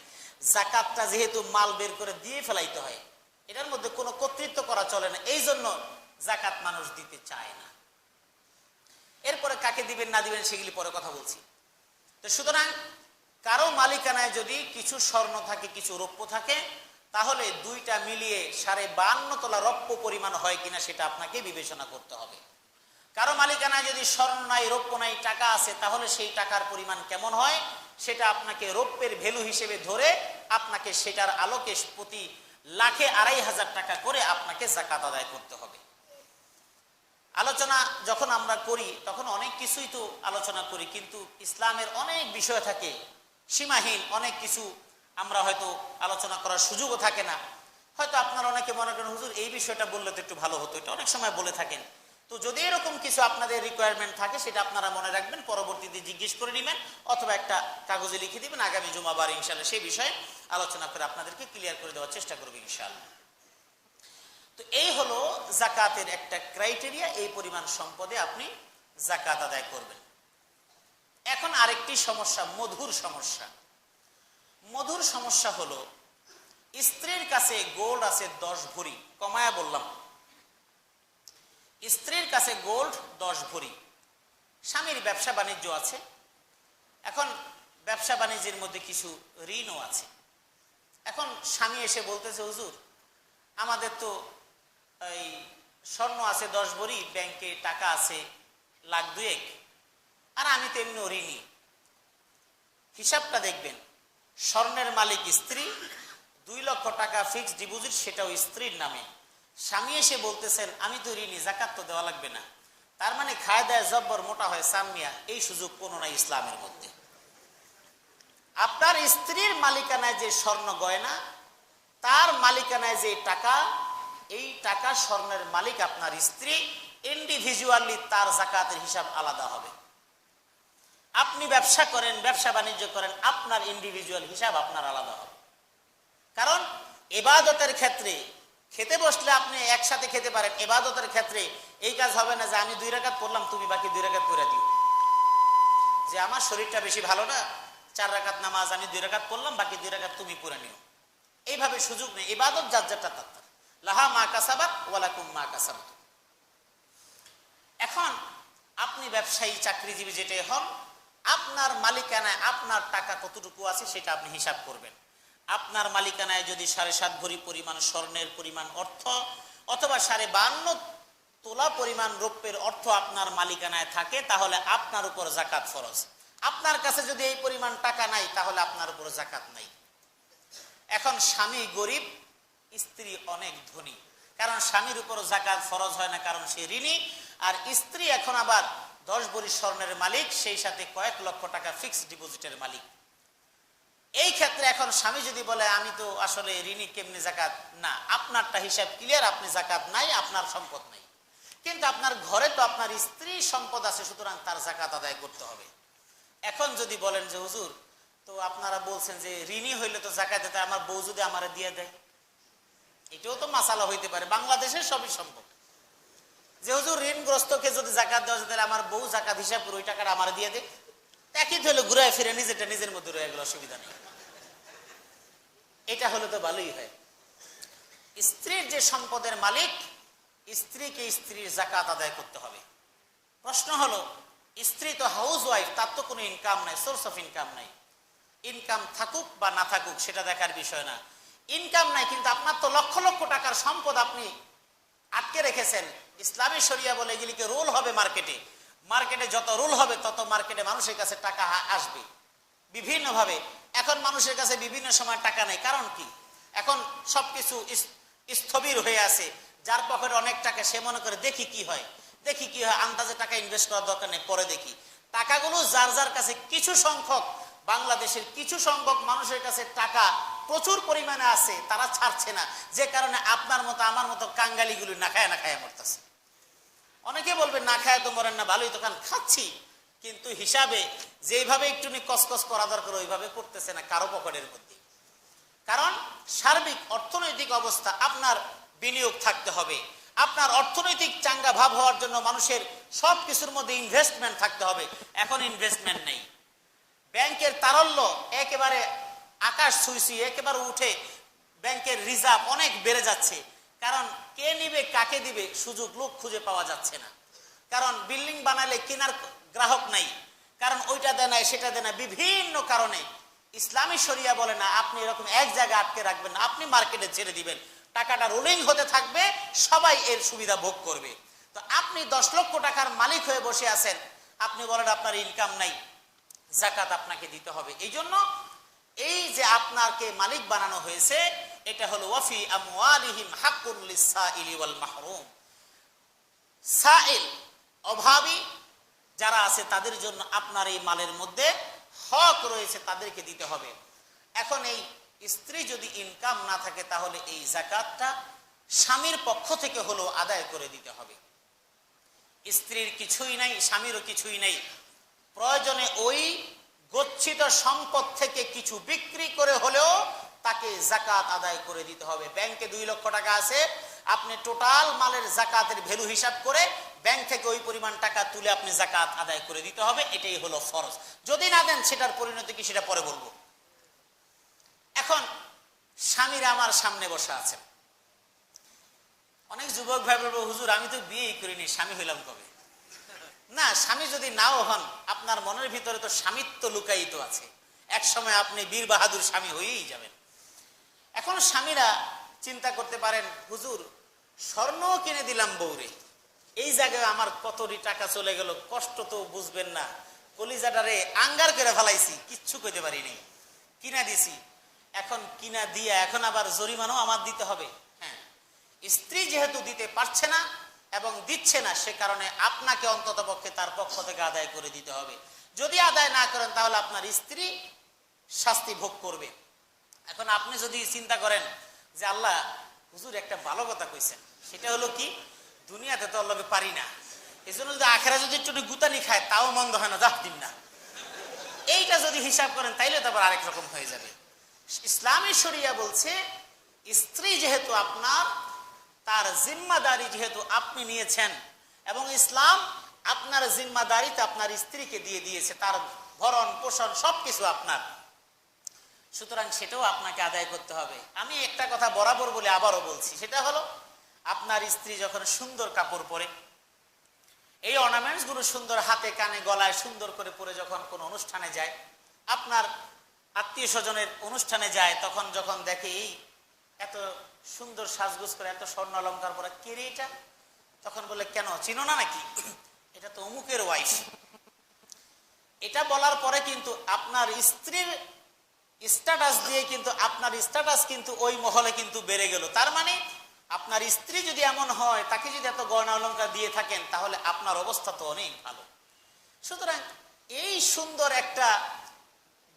যাকাতটা যেহেতু মাল বের করে দিয়ে ফেলাইতে হয়, এটার মধ্যে কোনো কর্তৃত্ব করা চলে না, এই জন্য যাকাত মানুষ দিতে চায় না। এরপরে কাকে দিবেন না দিবেন সেগুলি পরে কথা বলছি। তো সুতরাং কারো মালিকানায় যদি কিছু স্বর্ণ থাকে কিছু রৌপ্য থাকে, তাহলে দুইটা মিলিয়ে 52.5 তোলা রৌপ্য পরিমাণ হয় কিনা সেটা আপনাকে বিবেচনা করতে হবে। কারো মালিকানায় যদি স্বর্ণ নাই রৌপ্য নাই টাকা আছে, তাহলে সেই টাকার পরিমাণ কেমন হয় সেটা আপনাকে রৌপ্যের ভ্যালু হিসেবে ধরে আপনাকে সেটার আলোকে প্রতি লাখে 2500 টাকা করে আপনাকে যাকাত আদায় করতে হবে। আলোচনা যখন আমরা করি তখন অনেক কিছুই তো আলোচনা করি, কিন্তু ইসলামের অনেক বিষয় থাকে সীমাহীন, অনেক কিছু আমরা হয়তো আলোচনা করার সুযোগও থাকে না। হয়তো আপনারা অনেকে মনে করেন হুজুর এই বিষয়টা বললে তো একটু ভালো হতো, এটা অনেক সময় বলে থাকেন। তো যদি এরকম কিছু আপনাদের রিকোয়ারমেন্ট থাকে সেটা আপনারা মনে রাখবেন, পরবর্তীতে জিজ্ঞেস করে নেবেন অথবা একটা কাগজে লিখে দিবেন, আগামী জুমাবার ইনশাআল্লাহ সেই বিষয়ে আলোচনা করে আপনাদেরকে ক্লিয়ার করে দেওয়ার চেষ্টা করব ইনশাআল্লাহ। তো এই হলো যাকাতের একটা ক্রাইটেরিয়া, এই পরিমাণ সম্পদে আপনি যাকাত আদায় করবেন। এখন আরেকটি সমস্যা, মধুর সমস্যা। মধুর সমস্যা হলো স্ত্রীর কাছে গোল্ড আছে 10 ভরি, কমায়া বললাম, স্ত্রীর কাছে গোল্ড 10 ভরি, স্বামীর ব্যবসা বাণিজ্য আছে, এখন ব্যবসা বাণিজ্যের মধ্যে কিছু ঋণও আছে। এখন স্বামী এসে বলতেছে হুজুর আমাদের তো এই স্বর্ণ আছে 10 ভরি, ব্যাংকে টাকা আছে 1,02,000, আর আমি তো এমনি ঋণী। হিসাবটা দেখবেন, স্বর্ণের মালিক স্ত্রী, 2 লক্ষ টাকা ফিক্সড ডিপোজিট, সেটাও স্ত্রীর নামে। স্বামী এসে বলতেছেন আমি তো ঋণী, যাকাত তো দেওয়া লাগবে না। তার মানে খায় দায় জব্বর মোটা হয় সামিয়া, এই সুযোগ কোনো নাই ইসলামের মধ্যে। আপনার স্ত্রীর মালিকানায় যে স্বর্ণ গয়না, তার মালিকানায় যে টাকা, এই টাকা স্বর্ণের মালিক আপনার স্ত্রী, ইন্ডিভিজুয়ালি তার যাকাতের হিসাব আলাদা হবে। আপনি ব্যবসা করেন, ব্যবসা বাণিজ্য করেন, আপনার ইন্ডিভিজুয়াল হিসাব আপনার আলাদা হবে। কারণ ইবাদতের ক্ষেত্রে খেতে বসলে আপনি একসাথে খেতে পারেন, ইবাদতের ক্ষেত্রে এই কাজ হবে না যে আমি 2 রাকাত পড়লাম তুমি বাকি 2 রাকাত পড়ে দিও, যে আমার শরীরটা বেশি ভালো না 4 রাকাত নামাজ আমি 2 রাকাত পড়লাম বাকি 2 রাকাত তুমি পড়ে নিও, এইভাবে সুযোগ নেই। ইবাদত যার যারটা তার, লাহা মা কাসাবাত ওয়ালাকুম মা কাসাবতুম। এখন আপনি ব্যবসায়ী চাকরিজীবী যেটাই হন, আপনার মালিকানায় আপনার টাকা কতটুকু আছে সেটা আপনি হিসাব করবেন। আপনার মালিকানায় যদি 7.5 ভরি পরিমাণ স্বর্ণের পরিমাণ অর্থ অথবা 52.5 তোলা পরিমাণ রৌপ্যের অর্থ আপনার মালিকানায় থাকে, তাহলে আপনার উপর যাকাত ফরজ। আপনার কাছে যদি এই পরিমাণ টাকা নাই, তাহলে আপনার উপর যাকাত নাই। এখন স্বামী গরিব, স্ত্রী অনেক ধনী, কারণ স্বামীর উপর যাকাত ফরজ হয় না, কারণ সে ঋণী। আর স্ত্রী এখন আবার 10 ভরি স্বর্ণের মালিক, সেই সাথে কয়েক লক্ষ টাকা ফিক্সড ডিপোজিটের মালিক। এই ক্ষেত্রে এখন স্বামী যদি বলে আমি তো আসলে ঋণী, কেমনি যাকাত, না, আপনারটা হিসাব ক্লিয়ার, আপনি যাকাত নাই, আপনার সম্পদ নাই। কিন্তু আপনার ঘরে তো আপনার স্ত্রী সম্পদ আছে, সুতরাং তার যাকাত আদায় করতে হবে। এখন যদি বলেন যে হুজুর তো আপনারা বলছেন যে ঋণী হইলে তো যাকাত দিতে, আমার বউ যদি আমারে দিয়ে দেয়, এটাও তো মাসালা হইতে পারে, বাংলাদেশের সবই সম্ভব। যে হুজুর ঋণগ্রস্তকে যদি যাকাত দেওয়া যায়, তাহলে আমার বউ যাকাত হিসাব করে ওই টাকাটা আমার দিয়ে দেয়, একই হলে ঘুরে ফিরে নিজেরটা নিজের মধ্যে রয়ে গেল, অসুবিধা নেই। এটা হলে তো ভালোই হয়। স্ত্রীর যে সম্পদের মালিক, স্ত্রীকে স্ত্রীর যাকাত আদায় করতে হবে। প্রশ্ন হলো স্ত্রী তো হাউস ওয়াইফ, তার তো কোনো ইনকাম নাই, সোর্স অফ ইনকাম নাই। ইনকাম থাকুক বা না থাকুক সেটা দেখার বিষয় না। ইনকাম নাই, কিন্তু আপনার তো লক্ষ লক্ষ টাকার সম্পদ আপনি আটকে রেখেছেন। ইসলামী শরিয়া বলে এগুলিকে রুল হবে মার্কেটে, মার্কেটে যত রুল হবে তত মার্কেটে মানুষের কাছে টাকা আসবে বিভিন্নভাবে। এখন মানুষের কাছে বিভিন্ন সময় টাকা নেই, কারণ কি? এখন সবকিছু স্থবির হয়ে আছে। যার পকেটে অনেক টাকা সে মনে করে দেখি কি হয়, দেখি কি হয়, আন্দাজে টাকা ইনভেস্ট করার দরকার নেই, পরে দেখি। টাকাগুলো যার যার কাছে কিছু সংখ্যক, বাংলাদেশের কিছু সংখ্যক মানুষের কাছে টাকা প্রচুর পরিমাণে আছে, তারা ছাড়ছে না, যে কারণে আপনার মতো আমার মতো কাঙ্গালিগুলো না খায় মরতেছে। অনেকে বলবে না খায় তো মরেন না, ভালোই তো খান, খাচ্ছি, কিন্তু হিসাবে যেভাবে একটু কসকস করা দরকার ওইভাবে করতেছে না কারো পকেটের মধ্যে। কারণ সার্বিক অর্থনৈতিক অবস্থা, আপনার বিনিয়োগ থাকতে হবে। আপনার অর্থনৈতিক চাঙ্গা ভাব হওয়ার জন্য মানুষের সব কিছুর মধ্যে ইনভেস্টমেন্ট থাকতে হবে। এখন ইনভেস্টমেন্ট নেই, ব্যাংকের তারল্য একেবারে আকাশ ছুঁইছি, একেবারে উঠে ব্যাংকের রিজার্ভ অনেক বেড়ে যাচ্ছে। কারণ কে নিবে কাকে দিবে সুযোগ লোক খুঁজে পাওয়া যাচ্ছে না। কারণ বিল্ডিং বানালে কেনার গ্রাহক নাই, কারণ ওইটা দেয় না সেটা দেয় না, বিভিন্ন কারণে। ইসলামী শরিয়া বলে না আপনি এরকম এক জায়গায় আটকে রাখবেন না, আপনি মার্কেটে ছেড়ে দিবেন, টাকাটা রোলিং হতে থাকবে, সবাই এর সুবিধা ভোগ করবে। তো আপনি 10 লক্ষ টাকার মালিক হয়ে বসে আছেন, আপনি বলেন আপনার ইনকাম নাই, যাকাত আপনাকে দিতে হবে। এই জন্য এই যে আপনাকে মালিক বানানো হয়েছে, এটা হলো ওয়াফি আমওয়ালিহিম হাক্কুল লিসসাইলি ওয়াল মাহরুম। সাইল অভাবী যারা আছে তাদের জন্য আপনার এই মালের মধ্যে হক রয়েছে, তাদেরকে দিতে হবে। এখন এই স্ত্রী যদি ইনকাম না থাকে তাহলে এই যাকাতটা স্বামীর পক্ষ থেকে হলো আদায় করে দিতে হবে। স্ত্রীর কিছুই নাই, স্বামীরও কিছুই নাই, প্রয়োজনে ওই গচ্ছিত সম্পদ থেকে কিছু বিক্রি করে হলেও তাকে যাকাত আদায় করে দিতে হবে। ব্যাংকে 2 লক্ষ টাকা আছে, আপনি টোটাল মালের যাকাতের ভ্যালু হিসাব করে ব্যাংক থেকে ওই পরিমাণ টাকা তুলে আপনি যাকাত আদায় করে দিতে হবে, এটাই হলো ফরজ। যদি না দেন সেটার পরিণতি কি সেটা পরে বলবো। এখন স্বামীরা আমার সামনে বসে আছেন, অনেক যুবক ভাই বলবো হুজুর আমি তো বিয়েই করিনি, স্বামী হইলাম কবে? না, স্বামী যদি নাও হন, আপনার মনের ভিতরে তো স্বামিত্ব লুকায়িত আছে, এক সময় আপনি বীর বাহাদুর স্বামী হয়েই যাবেন। এখন স্বামীরা চিন্তা করতে পারেন হুজুর স্বর্ণ কিনে দিলাম বউরে, এই জায়গায় আমার কতটি টাকা চলে গেল, কষ্ট তো বুঝবেন না, কলিজাটারে আঙ্গার করে ফেলাইছি, কিচ্ছু কইতে পারিনি, কিনা দিছি। এখন কিনা দিয়া এখন আবার জরিমানাও আমার দিতে হবে। হ্যাঁ, স্ত্রী যেহেতু দিতে পারছে না এবং দিচ্ছে না, সে কারণে আপনাকে অন্ততপক্ষে তার পক্ষ থেকে আদায় করে দিতে হবে। যদি আদায় না করেন তাহলে আপনার স্ত্রী শাস্তি ভোগ করবে। এখন আপনি যদি চিন্তা করেন যে আল্লাহ হুজুর একটা ভালো কথা কইছেন, সেটা হলো কি দুনিয়াতে তো আল্লাহকে পারি না, এই জন্য যদি আখেরা যদি একটু গুতানি খায় তাও মন্দ হয় না, যাহ দিন না, এইটা যদি হিসাব করেন তাইলে তো আবার আরেক রকম হয়ে যাবে। ইসলামী শরিয়া বলছে স্ত্রী যেহেতু আপনার, তার জিম্মাদারি যেহেতু আপনি নিয়েছেন এবং ইসলাম আপনার জিম্মাদারিতে আপনার স্ত্রীকে দিয়ে দিয়েছে, তার ভরণ পোষণ সবকিছু আপনার, সুতরাং সেটাও আপনাকে আদায় করতে হবে। আমি একটা কথা বরাবর বলে আবারও বলছি, সেটা হলো আপনার স্ত্রী যখন সুন্দর কাপড় পরে, এই অর্নামেন্টস গুলো সুন্দর হাতে কানে গলায় সুন্দর করে পরে যখন কোনো অনুষ্ঠানে যায়, আপনার আত্মীয় স্বজনের অনুষ্ঠানে যায়, তখন যখন দেখে এই এত সুন্দর সাজগোজ করে এত স্বর্ণ অলঙ্কার পরে, কে রে এটা? তখন বলে কেন চিনো না নাকি, এটা তো অমুকের ওয়াইফ। এটা বলার পরে কিন্তু আপনার স্ত্রীর স্ট্যাটাস দিয়ে কিন্তু আপনার স্ট্যাটাস কিন্তু ওই মহলে কিন্তু বেড়ে গেল। তার মানে আপনার স্ত্রী যদি এমন হয়, তাকে যদি এত গয়না অলঙ্কার দিয়ে থাকেন, তাহলে আপনার অবস্থা তো অনেক ভালো। সুতরাং এই সুন্দর একটা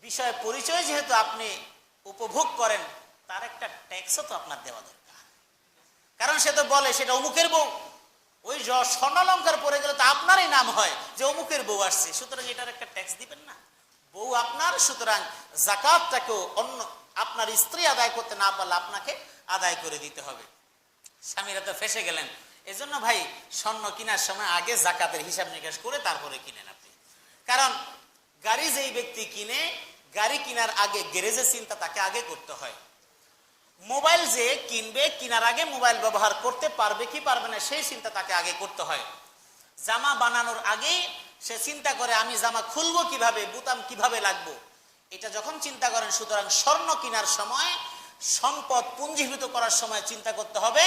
বিষয় পরিচয় যেহেতু আপনি উপভোগ করেন, তার একটা ট্যাক্সও তো আপনার দেওয়া দরকার। কারণ সে তো বলে সেটা অমুকের বউ, ওই স্বর্ণালঙ্কার পরে গেলে তো আপনারই নাম হয় যে অমুকের বউ আসছে, সুতরাং এটার একটা ট্যাক্স দিবেন না। বউ আপনার, সুতরাং যাকাতটাকেও অন্য আপনার স্ত্রী আদায় করতে না পারলে আপনাকে আদায় করে দিতে হবে। স্বামীরা তো ফেসে গেলেন। এজন্য ভাই স্বর্ণ কেনার সময় আগে যাকাতের হিসাব নিকাশ করে তারপরে কিনেন আপনি। কারণ গাড়ি যেই ব্যক্তি কিনে, গাড়ি কেনার আগে গ্যারেজের চিন্তা তাকে আগে করতে হয়। মোবাইল যে কিনবে, কেনার আগে মোবাইল ব্যবহার করতে পারবে কি পারবে না সেই চিন্তা তাকে আগে করতে হয়। জামা বানানোর আগে সে চিন্তা করে আমি জামা খুলবো কিভাবে, বুতাম কিভাবে লাগবো, এটা যখন চিন্তা করেন, সুতরাং স্বর্ণ কেনার সময়, সম্পদ পুঞ্জীভূত করার সময় চিন্তা করতে হবে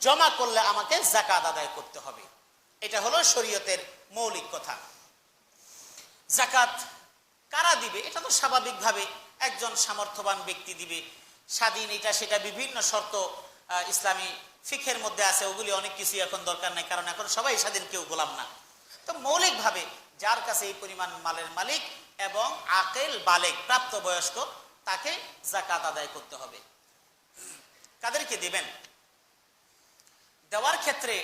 জমা করলে আমাকে যাকাত আদায় করতে হবে। এটা হলো শরীয়তের মৌলিক কথা। যাকাত কারা দিবে? এটা তো স্বাভাবিকভাবে একজন সামর্থ্যবান ব্যক্তি দিবে। স্বাধীন এটা সেটা বিভিন্ন শর্ত ইসলামী ফিকহের মধ্যে আছে, ওগুলি অনেক কিছু এখন দরকার নাই, কারণ এখন সবাই স্বাধীন, কেউ গোলাম না। তো মৌলিকভাবে যার কাছে এই পরিমাণ মালের মালিক এবং আকেল বালেগ প্রাপ্তবয়স্ক, তাকে যাকাত আদায় করতে হবে। কাদেরকে দিবেন? দেওয়ার ক্ষেত্রে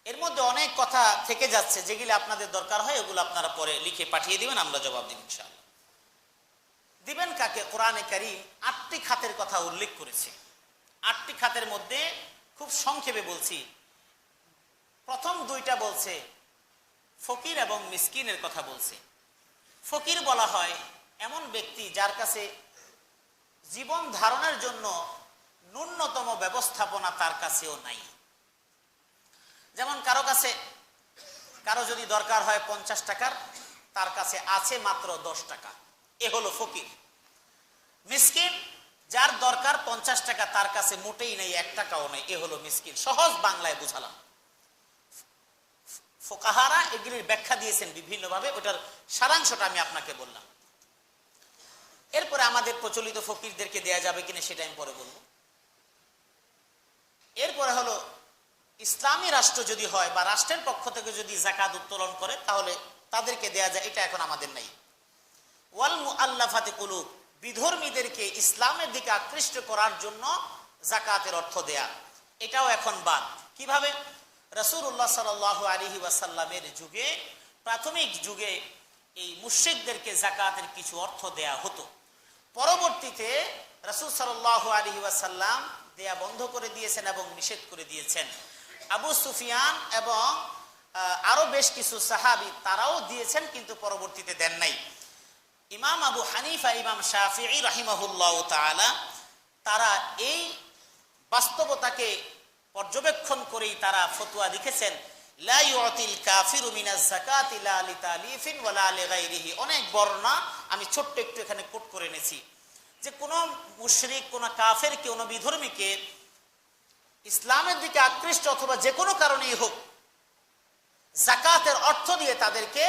এর মধ্যে অনেক কথা থেকে যাচ্ছে, যেগুলি আপনাদের দরকার হয় ওগুলো আপনারা পরে লিখে পাঠিয়ে দিবেন, আমরা জবাব দিব ইনশাআল্লাহ। দিবেন কাকে? কোরআনে কারীম 8টি খাতের কথা উল্লেখ করেছে। 8টি খাতের মধ্যে খুব সংক্ষেপে বলছি। প্রথম 2টা বলছে ফকির এবং মিসকিনের কথা বলছে। ফকির বলা হয় এমন ব্যক্তি যার কাছে জীবন ধারণের জন্য ন্যূনতম ব্যবস্থাপনা তার কাছেও নাই। যেমন কারো যদি দরকার হয় 50 টাকার, তার কাছে আছে মাত্র 10 টাকা, এ হলো ফকির। মিসকিন যার দরকার 50 টাকা, তার কাছে মোটেই নেই, 1 টাকাও নেই, এ হলো মিসকিন। সহজ বাংলায় বুঝালাম। ফুকাহারা এগুলির ব্যাখ্যা দিয়েছেন বিভিন্নভাবে, ওটার সারাংশটা আমি আপনাকে বললাম। এরপরে আমাদের প্রচলিত ফকিরদেরকে দেয়া যাবে কিনা সেটা আমি পরে বলবো। এরপরে হলো ইসলামী রাষ্ট্র যদি হয় বা রাষ্ট্রের পক্ষ থেকে যদি যাকাত উত্তোলন করে তাহলে তাদেরকে দেয়া যায়, এটা এখন আমাদের নাই। ওয়াল মুআল্লাফাতি কুলুব, বিধর্মীদেরকে ইসলামের দিকে আকৃষ্ট করার জন্য যাকাতের অর্থ দেয়া, এটাও এখন বাদ। কিভাবে? রাসূলুল্লাহ সাল্লাল্লাহু আলাইহি ওয়াসাল্লামের যুগে, প্রাথমিক যুগে এই মুশরিকদেরকে যাকাতের কিছু অর্থ দেয়া হতো। পরবর্তীতে রাসূল সাল্লাল্লাহু আলাইহি ওয়াসাল্লাম দেয়া বন্ধ করে দিয়েছেন এবং নিষেধ করে দিয়েছেন। আবু সুফিয়ান এবং আরো বেশ কিছু সাহাবী তারাও দিয়েছেন, কিন্তু পরবর্তীতে দেন নাই। ইমাম আবু হানিফা, ইমাম শাফিঈ রাহিমাহুল্লাহ তাআলা, তারা এই বাস্তবতাকে পর্যবেক্ষণ করেই তারা ফতোয়া লিখেছেন, লা ইউতিল কাফিরু মিনাজ যাকাতি লা লিতালিফিন ওয়ালা লিগাইরিহি। অনেক বর্ণনা আমি ছোট্ট একটু এখানে কোট করে এনেছি, যে কোন মুশরিক, কোন কাফের, কোন বিধর্মীকে ইসলামের দিকে আকৃষ্ট অথবা যে কোনো কারণেই হোক যাকাতের অর্থ দিয়ে তাদেরকে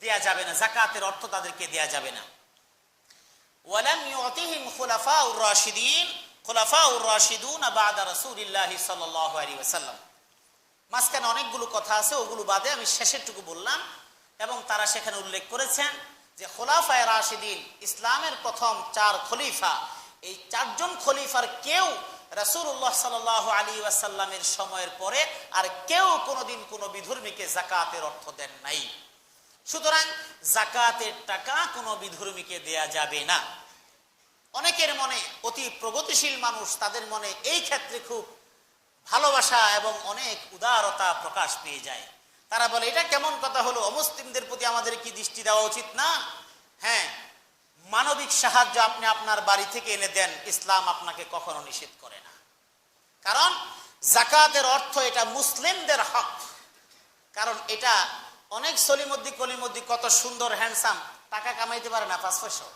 দেয়া যাবে না, যাকাতের অর্থ তাদেরকে দেয়া যাবে না। ওয়ালাম ইউতিহিম খুলাফাউর রাশিদিন, খুলাফাউর রাশিদুন বা'দা রাসূলিল্লাহি সাল্লাল্লাহু আলাইহি ওয়াসাল্লাম। মাঝখানে অনেকগুলো কথা আছে, ওগুলো বাদে আমি শেষেরটুকু বললাম। এবং তারা সেখানে উল্লেখ করেছেন যে খুলাফায়ে রাশিদিন, ইসলামের প্রথম 4 খলিফা, এই 4 জন খলিফার কেউ রাসূলুল্লাহ সাল্লাল্লাহু আলাইহি ওয়াসাল্লামের সময়ের পরে আর কেউ কোনোদিন কোনো বিধর্মীকে যাকাতের অর্থ দেন নাই। সুতরাং যাকাতের টাকা কোনো বিধর্মীকে দেয়া যাবে না। অনেকের মনে, অতি প্রগতিশীল মানুষ, তাদের মনে এই ক্ষেত্রে খুব ভালোবাসা এবং অনেক উদারতা প্রকাশ পেয়ে যায়। তারা বলে, এটা কেমন কথা হলো, অমুসলিমদের প্রতি আমাদের কি দৃষ্টি দেওয়া উচিত না? হ্যাঁ, মানবিক সাহায্য আপনি আপনার বাড়ি থেকে এনে দেন, ইসলাম আপনাকে কখনো নিষেধ করে না। কারণ যাকাতের অর্থ এটা মুসলিমদের হক। কারণ এটা অনেক সলিমদ্দি কলিমদ্দি কত সুন্দর হ্যান্ডসাম, টাকা কামাইতে পারে না 5 পয়সা।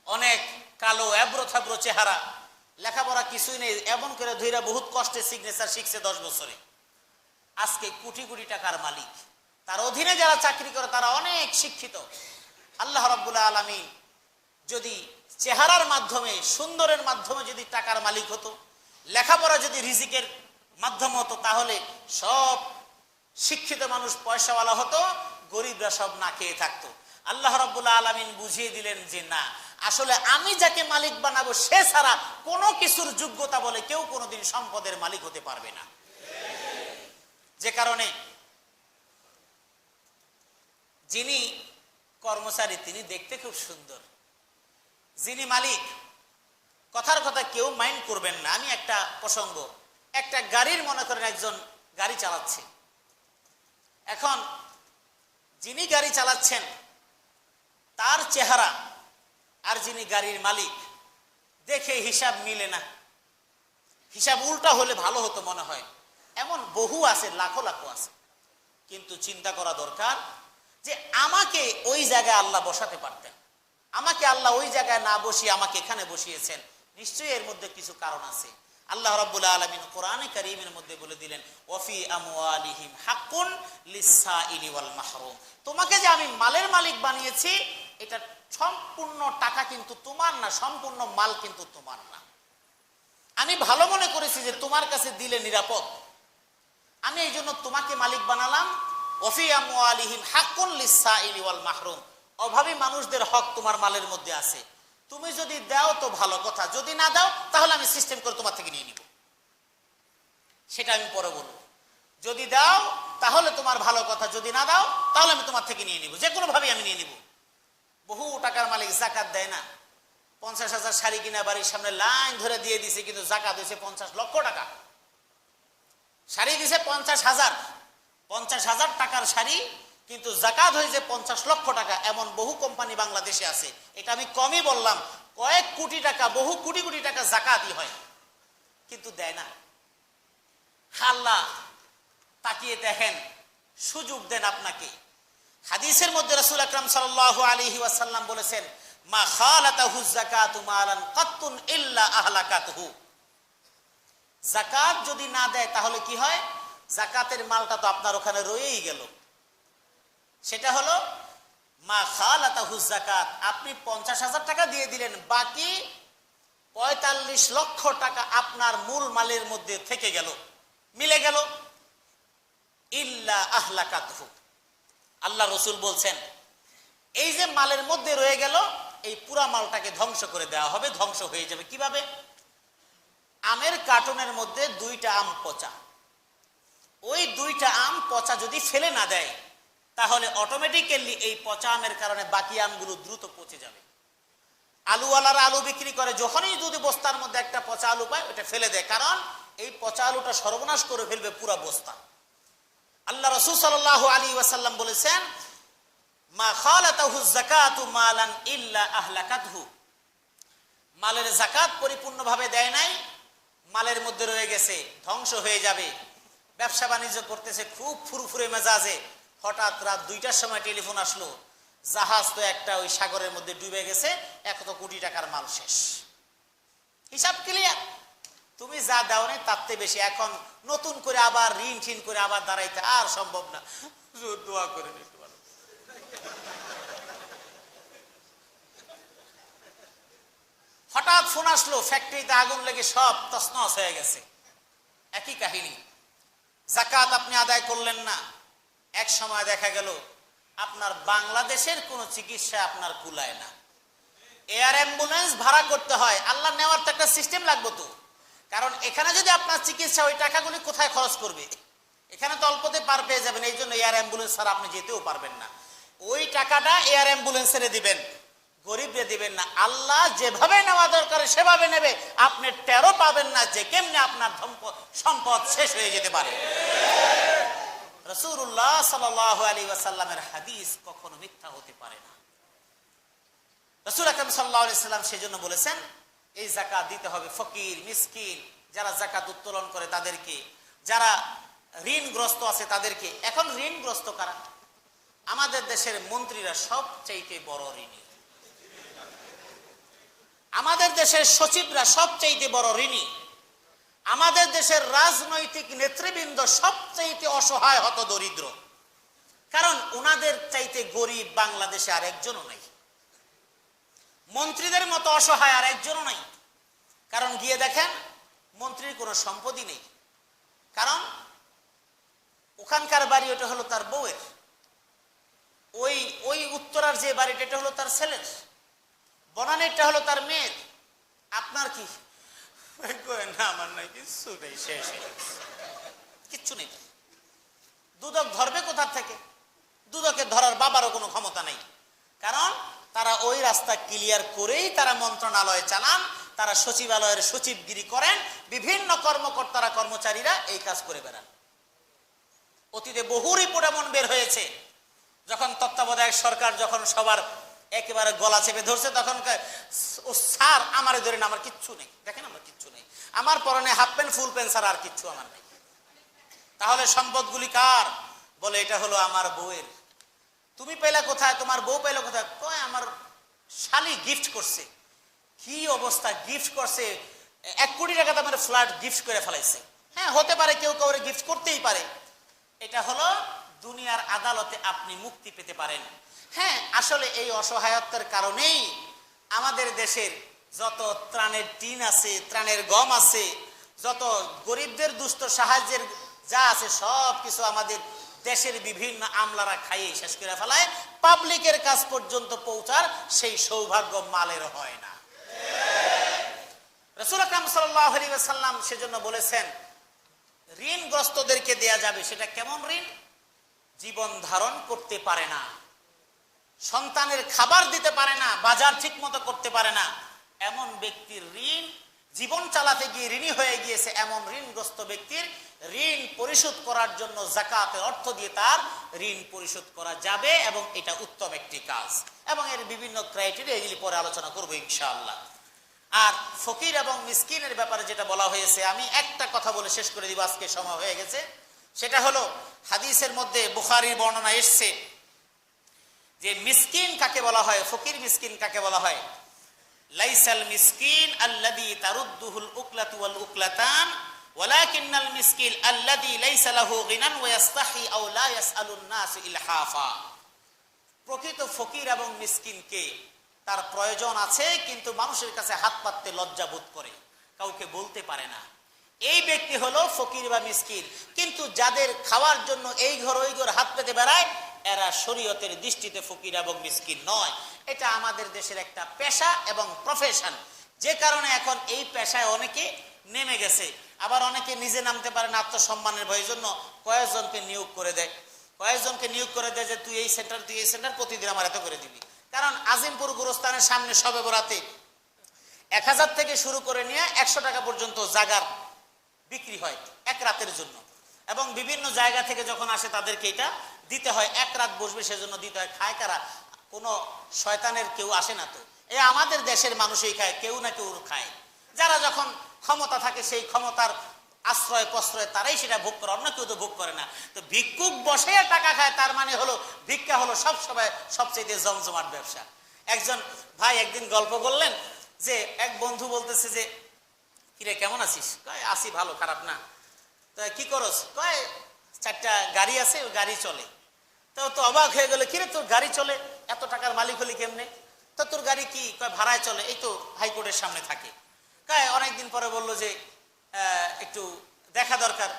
অনেক কালো এবড়ো থাবড়ো চেহারা, লেখাপড়া কিছুই নেই, এমন করে ধৈরা বহুত কষ্টে সিগনেচার শিখছে 10 বছরে, আজকে কোটি কোটি টাকার মালিক। তার অধীনে যারা চাকরি করে তারা অনেক শিক্ষিত। আল্লাহ রাব্বুল আলামিন যদি চেহারার মাধ্যমে, সুন্দরের মাধ্যমে যদি টাকার মালিক হতো, লেখাপড়া যদি রিজিকের মাধ্যম হতো, তাহলে সব শিক্ষিত মানুষ পয়সাওয়ালা হতো, গরিবরা সব না খেয়ে থাকতো। আল্লাহ রাব্বুল আলামিন বুঝিয়ে দিলেন যে না, আসলে আমি যাকে মালিক বানাবো সে ছাড়া কোনো কিছুর যোগ্যতা বলে কেউ কোনোদিন সম্পদের মালিক হতে পারবে না। যে কারণে যিনি কর্মচারী তিনি দেখতে খুব সুন্দর, যিনি মালিক, কথার কথা কেউ মাইন্ড করবেন না। আমি একটা প্রসঙ্গ, একটা গাড়ির, মনে করেন একজন গাড়ি চালাচ্ছে, এখন যিনি গাড়ি চালাচ্ছেন তার চেহারা আর যিনি গাড়ির মালিক দেখে হিসাব মিলে না, হিসাব উল্টা হলে ভালো হতো মনে হয়। এমন বহু আছে, লাখো লাখো আছে। কিন্তু চিন্তা করা দরকার যে আমাকে ওই জায়গায় আল্লাহ বসাতে পারতেন, আমাকে আল্লাহ ওই জায়গায় না বসিয়ে আমাকে এখানে বসিয়েছেন, নিশ্চয়ই এর মধ্যে কিছু কারণ আছে। আল্লাহ রাব্বুল আলামিন কোরআনে কারীমের মধ্যে বলে দিলেন, ওয়াফি আমওয়ালিহিম হাক্কুন লিসসাইলি ওয়াল মাহরুম। তোমাকে যে আমি মালের মালিক বানিয়েছি, এটা সম্পূর্ণ টাকা কিন্তু তোমার না, সম্পূর্ণ মাল কিন্তু তোমার না। আমি ভালো মনে করেছি যে তোমার কাছে দিলে নিরাপদ, আমি এই জন্য তোমাকে মালিক বানালাম। ওয়াফি আমওয়ালিহিম হাক্কুন লিসসাইলি ওয়াল মাহরুম। অভাবী মানুষদের হক তোমার মালের মধ্যে আছে, তুমি যদি দাও তো ভালো কথা, যদি না দাও তাহলে আমি সিস্টেম করে তোমার থেকে নিয়ে নিব, সেটা আমি পরে বলবো। যদি দাও তাহলে তোমার ভালো কথা, যদি না দাও তাহলে আমি তোমার থেকে নিয়ে নিব, যে কোনো ভাবে আমি নিয়ে নিব। বহু টাকার মালিক জাকাত দেয় না, 50,000 শাড়ি কিনা বাড়ির সামনে লাইন ধরে দিয়ে দিছে, কিন্তু জাকাত হয়েছে 50 লক্ষ টাকা। শাড়ি দিছে 50,000 টাকার শাড়ি, কিন্তু জাকাত হয়েছে 50 লক্ষ টাকা। এমন বহু কোম্পানি বাংলাদেশে আছে, এটা আমি কমই বললাম, কয়েক কোটি টাকা, বহু কোটি কোটি টাকা জাকাতই হয়, কিন্তু দেয় না। আল্লাহ তাকিয়ে দেখেন, সুযোগ দেন আপনাকে। হাদিসের মধ্যে রাসূল আকরাম সাল্লাল্লাহু আলাইহি ওয়াসাল্লাম বলেছেন, মা খালাতাহু যাকাতু মালান কাত্তুন ইল্লা আহলাকাতহু। যাকাত যদি না দেয় তাহলে কি হয়? যাকাতের মালটা তো আপনার ওখানে রয়েই গেল। সেটা হলো মা খালাতাহু যাকাত, আপনি 50,000 টাকা দিয়ে দিলেন, বাকি 45 লক্ষ টাকা আপনার মূল মালের মধ্যে থেকে গেল, মিলে গেল। ইল্লা আহলাকাতহু, আল্লাহ রসুল বলছেন এই যে মালের মধ্যে রয়ে গেল, এই পুরা মালটাকে ধ্বংস করে দেওয়া হবে। ধ্বংস হয়ে যাবে কিভাবে? আমের কার্টনের মধ্যে 2টা আম পচা, ওই 2টা আম পচা যদি ফেলে না দেয় তাহলে অটোমেটিক্যালি এই পচা আমের কারণে বাকি আমগুলো দ্রুত পচে যাবে। আলুওয়ালারা আলু বিক্রি করে, যখনই যদি বস্তার মধ্যে একটা পচা আলু পায় ওটা ফেলে দেয়, কারণ এই পচা আলুটা সর্বনাশ করে ফেলবে পুরা বস্তা। আল্লাহ রাসূল সাল্লাল্লাহু আলাইহি ওয়াসাল্লাম বলেছেন, মা খালাতাহু যাকাতু মালান ইল্লা আহলাকাতহু। মালের যাকাত পরিপূর্ণভাবে দেয় নাই, মালের মধ্যে রয়ে গেছে, ধ্বংস হয়ে যাবে। ব্যবসা বাণিজ্য করতেছে খুব ফুরফুরে মেজাজে, হঠাৎ রাত 2টার সময় টেলিফোন আসলো, জাহাজ তো একটা ওই সাগরের মধ্যে ডুবে গেছে, 100 কোটি টাকার মাল শেষ। হিসাব ক্লিয়ার, তুমি যা দাও নাই তার চেয়ে বেশি। এখন নতুন করে আবার ঋণ টিন করে আবার দাঁড়াইতে আর সম্ভব না, দোয়া করে একটু ভালো। হঠাৎ ফোন আসলো, ফ্যাক্টরিতে আগুন লেগে সব তছনছ হয়ে গেছে। একই কাহিনী, যাকাত আপনি আদায় করলেন না, এক সময় দেখা গেল আপনার বাংলাদেশের কোনো চিকিৎসা আপনার কুলায় না, এয়ার অ্যাম্বুলেন্স ভাড়া করতে হয়। আল্লাহ নেওয়ার তো একটা সিস্টেম লাগবে তো, কারণ এখানে যদি আপনার চিকিৎসা, ওই টাকাগুলি কোথায় খরচ করবে? এখানে তো অল্পতে পার পেয়ে যাবেন, এই জন্য এয়ার অ্যাম্বুলেন্স ছাড়া আপনি যেতেও পারবেন না। ওই টাকাটা এয়ার অ্যাম্বুলেন্সে দিবেন, গরিবরে দিবেন না। আল্লাহ যেভাবে নেওয়া দরকার সেভাবে নেবে, আপনি টেরও পাবেন না যে কেমনে আপনার সম্পদ শেষ হয়ে যেতে পারে। রাসূলুল্লাহ সাল্লাল্লাহু আলাইহি ওয়াসাল্লামের হাদিস কখনো মিথ্যা হতে পারে না। রাসূল আকরাম সাল্লাল্লাহু আলাইহি ওয়াসাল্লাম সেজন্য বলেছেন, এই যাকাত দিতে হবে ফকির মিসকিন, যারা যাকাত উত্তোলন করে তাদেরকে, যারা ঋণগ্রস্ত আছে তাদেরকে। এখন ঋণগ্রস্ত কারা? আমাদের দেশের মন্ত্রীরা সবচাইতে বড় ঋণী, আমাদের দেশের সচিবরা সবচাইতে বড় ঋণী, আমাদের দেশের রাজনৈতিক নেতৃবৃন্দ সবচাইতে অসহায় হত দরিদ্র। কারণ ওনাদের চাইতে গরিব বাংলাদেশে আর একজনও নাই, মন্ত্রীদের মতো অসহায় আর একজনও নাই। কারণ গিয়ে দেখেন মন্ত্রীর কোনো সম্পত্তি নেই, কারণ ওখানকার বাড়ি ওটা হলো তার বউয়ের, ওই ওই উত্তরার যে বাড়িটা এটা হলো তার ছেলের, বনানীরটা হলো তার মেয়ের। আপনার কি? না আমার নাই, কিচ্ছু নেই, শেষ কিচ্ছু নেই। দুদক ধরবে কোথা থেকে? দুদকের ধরার বাবারও কোনো ক্ষমতা নেই, কারণ তারা ওই রাস্তা ক্লিয়ার করেই তারা মন্ত্রণালয় চালান, তারা সচিবালয়ের সচিবগিরি করেন, বিভিন্ন কর্মকর্তারা কর্মচারীরা এই কাজ করে বেড়ান। অতীতে বহু রিপোর্ট এমন বের হয়েছে, যখন তত্ত্বাবধায়ক সরকার যখন সবার একেবারে গলা চেপে ধরছে, তখন ও স্যার আমারে ধরেন, আমার কিচ্ছু নেই, দেখেন আমার কিচ্ছু নেই, আমার পরনে হাফ প্যান্ট ফুল প্যান্ট ছাড়া আর কিচ্ছু আমার নেই। তাহলে সম্পদগুলি কার? বলে এটা হলো আমার বউয়ের। তুমি পেলে কোথায়? তোমার বউ পেলে কোথায়? কয় আমার শালি গিফট করছে। কি অবস্থা, গিফট করছে 1 কোটি টাকা দামের ফ্ল্যাট গিফট করে ফেলাইছে। হ্যাঁ, হতে পারে, কেউ কাউরে গিফট করতেই পারে। এটা হলো দুনিয়ার আদালতে আপনি মুক্তি পেতে পারেন। হ্যাঁ, আসলে এই অসহায়ত্বের কারণেই আমাদের দেশের যত ত্রাণের টিন আছে, ত্রাণের গম আছে, যত গরিবদের দুস্থ সাহায্যের যা আছে, সব কিছু আমাদের দেশের বিভিন্ন আমলারা খাইয়ে শেষ করে ফেলায়। পাবলিকের কাছ পর্যন্ত পৌঁছার সেই সৌভাগ্য মালের হয় না। রাসূল আকরাম সাল্লাল্লাহু আলাইহি ওয়াসাল্লাম সেজন্য বলেছেন, ঋণগ্রস্তদেরকে দেয়া যাবে। সেটা কেমন ঋণ? জীবন ধারণ করতে পারে না, সন্তানের খাবার দিতে পারে না, বাজার ঠিক মতো করতে পারে না, এমন ব্যক্তির ঋণ, জীবন চালাতে গিয়ে ঋণী হয়ে গিয়েছে, এমন ঋণগ্রস্ত ব্যক্তির ঋণ পরিশোধ করার জন্য যাকাতের অর্থ দিয়ে তার ঋণ পরিশোধ করা যাবে, এবং এটা উত্তম একটি কাজ। এবং এর বিভিন্ন ক্রাইটেরিয়া, এগুলি পরে আলোচনা করবো ইনশাআল্লাহ। আর ফকির এবং মিসকিনের ব্যাপারে যেটা বলা হয়েছে, আমি একটা কথা বলে শেষ করে দিব, আজকে সময় হয়ে গেছে। সেটা হলো, হাদিসের মধ্যে বুখারীর বর্ণনা এসছে যে মিসকিন কাকে বলা হয়, ফকির মিসকিন কাকে বলা হয়। লাইসাল মিসকিন আল্লাযী তারুদ্দুহুল উকলাতু ওয়াল উকলাতান ওয়ালাকিন্নাল মিসকিন আল্লাযী লাইসা লাহু গিনান ওয়া ইস্তাহি আও লা ইয়াসআলুন নাস ইলহাফা। প্রকৃত ফকির এবং মিসকিনকে, তার প্রয়োজন আছে কিন্তু মানুষের কাছে হাত পাততে লজ্জা বোধ করে, কাউকে বলতে পারে না, এই ব্যক্তি হলো ফকির বা মিসকিন। কিন্তু যাদের খাওয়ার জন্য এই ঘর ওই ঘর হাত পেতে বেড়ায়, এরা শরীয়তের দৃষ্টিতে ফকির এবং মিসকিন নয়। এটা আমাদের দেশের একটা পেশা এবং প্রফেশন, যে কারণে এখন এই পেশায় অনেকে নেমে গেছে। আবার অনেকে নিজে নামতে পারে না, আত্মসম্মানের ভয়ের জন্য কয়েকজনকে নিয়োগ করে দেয়, যে তুই এই সেন্টার প্রতিদিন আমার এত করে দিবি। কারণ আজিমপুর গুরুস্থানের সামনে শবে বরাতে 1000 থেকে শুরু করে নিয়ে 100 টাকা পর্যন্ত জাগার বিক্রি হয় এক রাতের জন্য, এবং বিভিন্ন জায়গা থেকে যখন আসে তাদেরকে এটা দিতে হয়, 1 রাত বসবে সেজন্য দিতে হয়। খায় কারা? কোনো শয়তানের কেউ আসে না তো, এই আমাদের দেশের মানুষই খায়, কেউ না কেউ খায়। যারা যখন ক্ষমতা থাকে, সেই ক্ষমতার আশ্রয় প্রশ্রয় তারাই সেটা ভোগ করে, অন্য কেউ তো ভোগ করে না। তো ভিক্ষুক বসে টাকা খায়, তার মানে হলো ভিক্ষা হলো সবচেয়ে জমজমাট ব্যবসা। একজন ভাই একদিন গল্প বললেন যে, এক বন্ধু বলতেছে যে, কিরে কেমন আছিস? কয় আছি ভালো, খারাপ না। তো কি করস? কয় 4টা গাড়ি আছে, ওই গাড়ি চলে। তো অবাক হয়ে গেল, কিরে তোর গাড়ি চলে, এত টাকার মালিক হলি কেমনে? তো তোর গাড়ি কি? কয় ভাড়ায় চলে, এই তো হাইকোর্টের সামনে থাকে। কয় অনেকদিন পরে বললো যে একটু দেখা দরকার,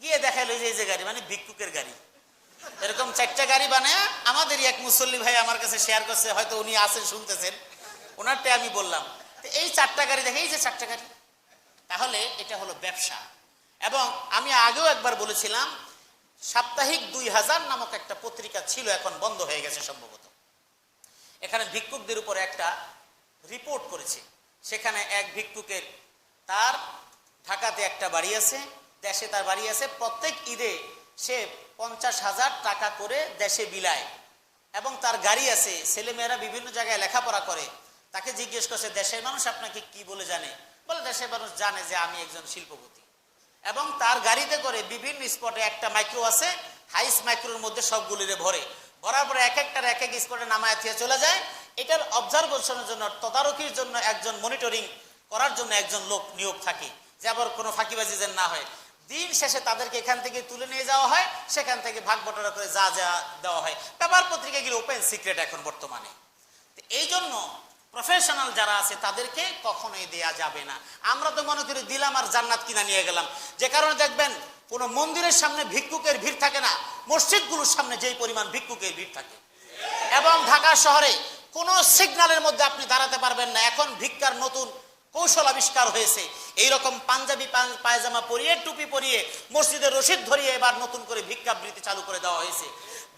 গিয়ে দেখাইলো যে এই যে গাড়ি, মানে ভিক্ষুকের গাড়ি। এরকম 4টা গাড়ি বানায় আমাদেরই এক মুসল্লি ভাই আমার কাছে শেয়ার করছে, হয়তো উনি আছেন শুনতেছেন, ওনারটা আমি বললাম। এই 4টা গাড়ি দেখে, এই যে 4টা গাড়ি, তাহলে এটা হলো ব্যবসা। এবং আমি আগেও একবার বলেছিলাম, সাপ্তাহিক 2000 নামক একটা পত্রিকা ছিল, এখন বন্ধ হয়ে গেছে সম্ভবত। এখানে ভিক্ষুকদের উপরে একটা রিপোর্ট করেছে। সেখানে এক ভিক্ষুকের, তার ঢাকাতে একটা বাড়ি আছে, দেশে তার বাড়ি আছে, প্রত্যেক ঈদে সে 50,000 টাকা করে দেশে বিলায়, এবং তার গাড়ি আছে, ছেলেমেয়েরা বিভিন্ন জায়গায় লেখাপড়া করে। তাকে জিজ্ঞেস করছে, দেশের মানুষ আপনাকে কি বলে জানে? বলে, দেশের মানুষ জানে যে আমি একজন শিল্পপতি। এবং তার গাড়িতে করে বিভিন্ন স্পটে, একটা মাইক্রো আছে, হাইস মাইক্রোর মধ্যে সবগুলিরে ভরার পরে এক এক স্পটে নামায় দিয়ে চলে যায়। এটার অবজারভেশনের জন্য, তদারকির জন্য, একজন মনিটরিং করার জন্য একজন লোক নিয়োগ থাকে, যে আবার কোনো ফাঁকিবাজি যেন না হয়। দিন শেষে তাদেরকে এখান থেকে তুলে নিয়ে যাওয়া হয়, সেখান থেকে ভাগ বটরা করে যা যা দেওয়া হয়। পেপার পত্রিকাগুলো ওপেন সিক্রেট এখন বর্তমানে। এই জন্য প্রফেশনাল যারা আছে তাদেরকে কখনোই দেয়া যাবে না। আমরা তো মনে করি দিলাম আর জান্নাত কিনা নিয়ে গেলাম, যে কারণে দেখবেন কোনো মন্দিরের সামনে ভিক্ষুকের ভিড় থাকে না, মসজিদগুলোর সামনে যেই পরিমাণ ভিক্ষুকের ভিড় থাকে। এবং ঢাকা শহরে কোনো সিগন্যালের মধ্যে আপনি দাঁড়াতে পারবেন না। এখন ভিক্ষার নতুন কৌশল আবিষ্কার হয়েছে, এইরকম পাঞ্জাবি পায়জামা পরিয়ে, টুপি পরিয়ে, মসজিদের রশিদ ধরিয়ে এবার নতুন করে ভিক্ষাবৃত্তি চালু করে দেওয়া হয়েছে।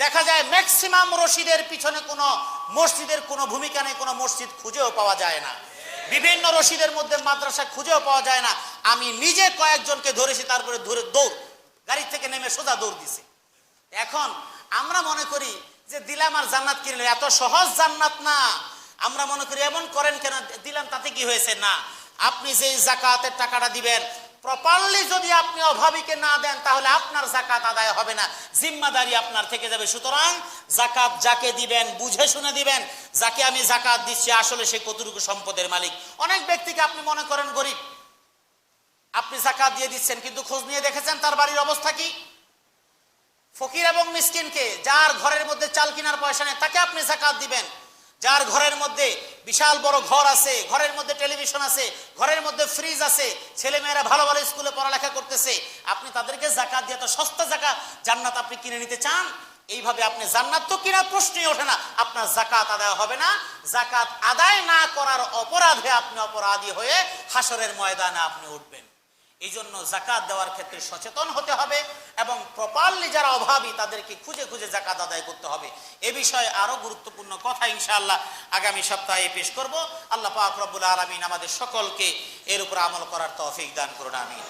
দেখা যায় ম্যাক্সিমাম রশিদের পিছনে কোনো মসজিদের কোনো ভূমিকা নেই, কোনো মসজিদ খুঁজেও পাওয়া যায় না। বিভিন্ন রশিদের মধ্যে মাদ্রাসা খুঁজেও পাওয়া যায় না। আমি নিজে কয়েকজনকে ধরেছি, তারপরে ধরে দৌড়, গাড়ি থেকে নেমে সোজা দৌড় দিছে। এখন আমরা মনে করি যে দিলাম আর জান্নাত কিনলে, এত সহজ জান্নাত না। আমরা মনে করি এমন করেন কেন, দিলাম তাতে কি হয়েছে? না, আপনি যে জাকাতের টাকাটা দিবেন, প্রপারলি যদি আপনি অভাবীকে না দেন, তাহলে আপনার জাকাত আদায় হবে না, জিম্মাদারি আপনার থেকে যাবে। সুতরাং জাকাত যাকে দিবেন বুঝে শুনে দিবেন। যাকে আমি জাকাত দিচ্ছি আসলে সে কতটুকু সম্পদের মালিক। অনেক ব্যক্তিকে আপনি মনে করেন গরিব, আপনি যাকাত দিয়ে দিচ্ছেন, কিন্তু খোঁজ নিয়ে দেখেছেন তার বাড়ির অবস্থা কি? ফকির এবং মিসকিনকে, যার ঘরের মধ্যে চাল কেনার পয়সা নেই তাকে আপনি যাকাত দিবেন। যার ঘরের মধ্যে বিশাল বড় ঘর আছে, ঘরের মধ্যে টেলিভিশন আছে, ঘরের মধ্যে ফ্রিজ আছে, ছেলেমেয়েরা ভালো ভালো স্কুলে পড়ালেখা করতেছে, আপনি তাদেরকে যাকাত দিয়ে, তো সস্তা যাকাত জান্নাত আপনি কিনে নিতে চান? এইভাবে আপনি জান্নাত তো কেনার প্রশ্নই ওঠে না, আপনার যাকাত আদায় হবে না। যাকাত আদায় না করার অপরাধে আপনি অপরাধী হয়ে হাসরের ময়দানে আপনি উঠবেন। এই জন্য যাকাত দেওয়ার ক্ষেত্রে সচেতন হতে হবে এবং প্রপারলি যারা অভাবী তাদেরকে খুঁজে খুঁজে যাকাত আদায় করতে হবে। এ বিষয়ে আরো গুরুত্বপূর্ণ কথা ইনশাআল্লাহ আগামী সপ্তাহে পেশ করব। আল্লাহ পাক রব্বুল আলামিন আমাদের সকলকে এর উপর আমল করার তৌফিক দান করুন, আমিন।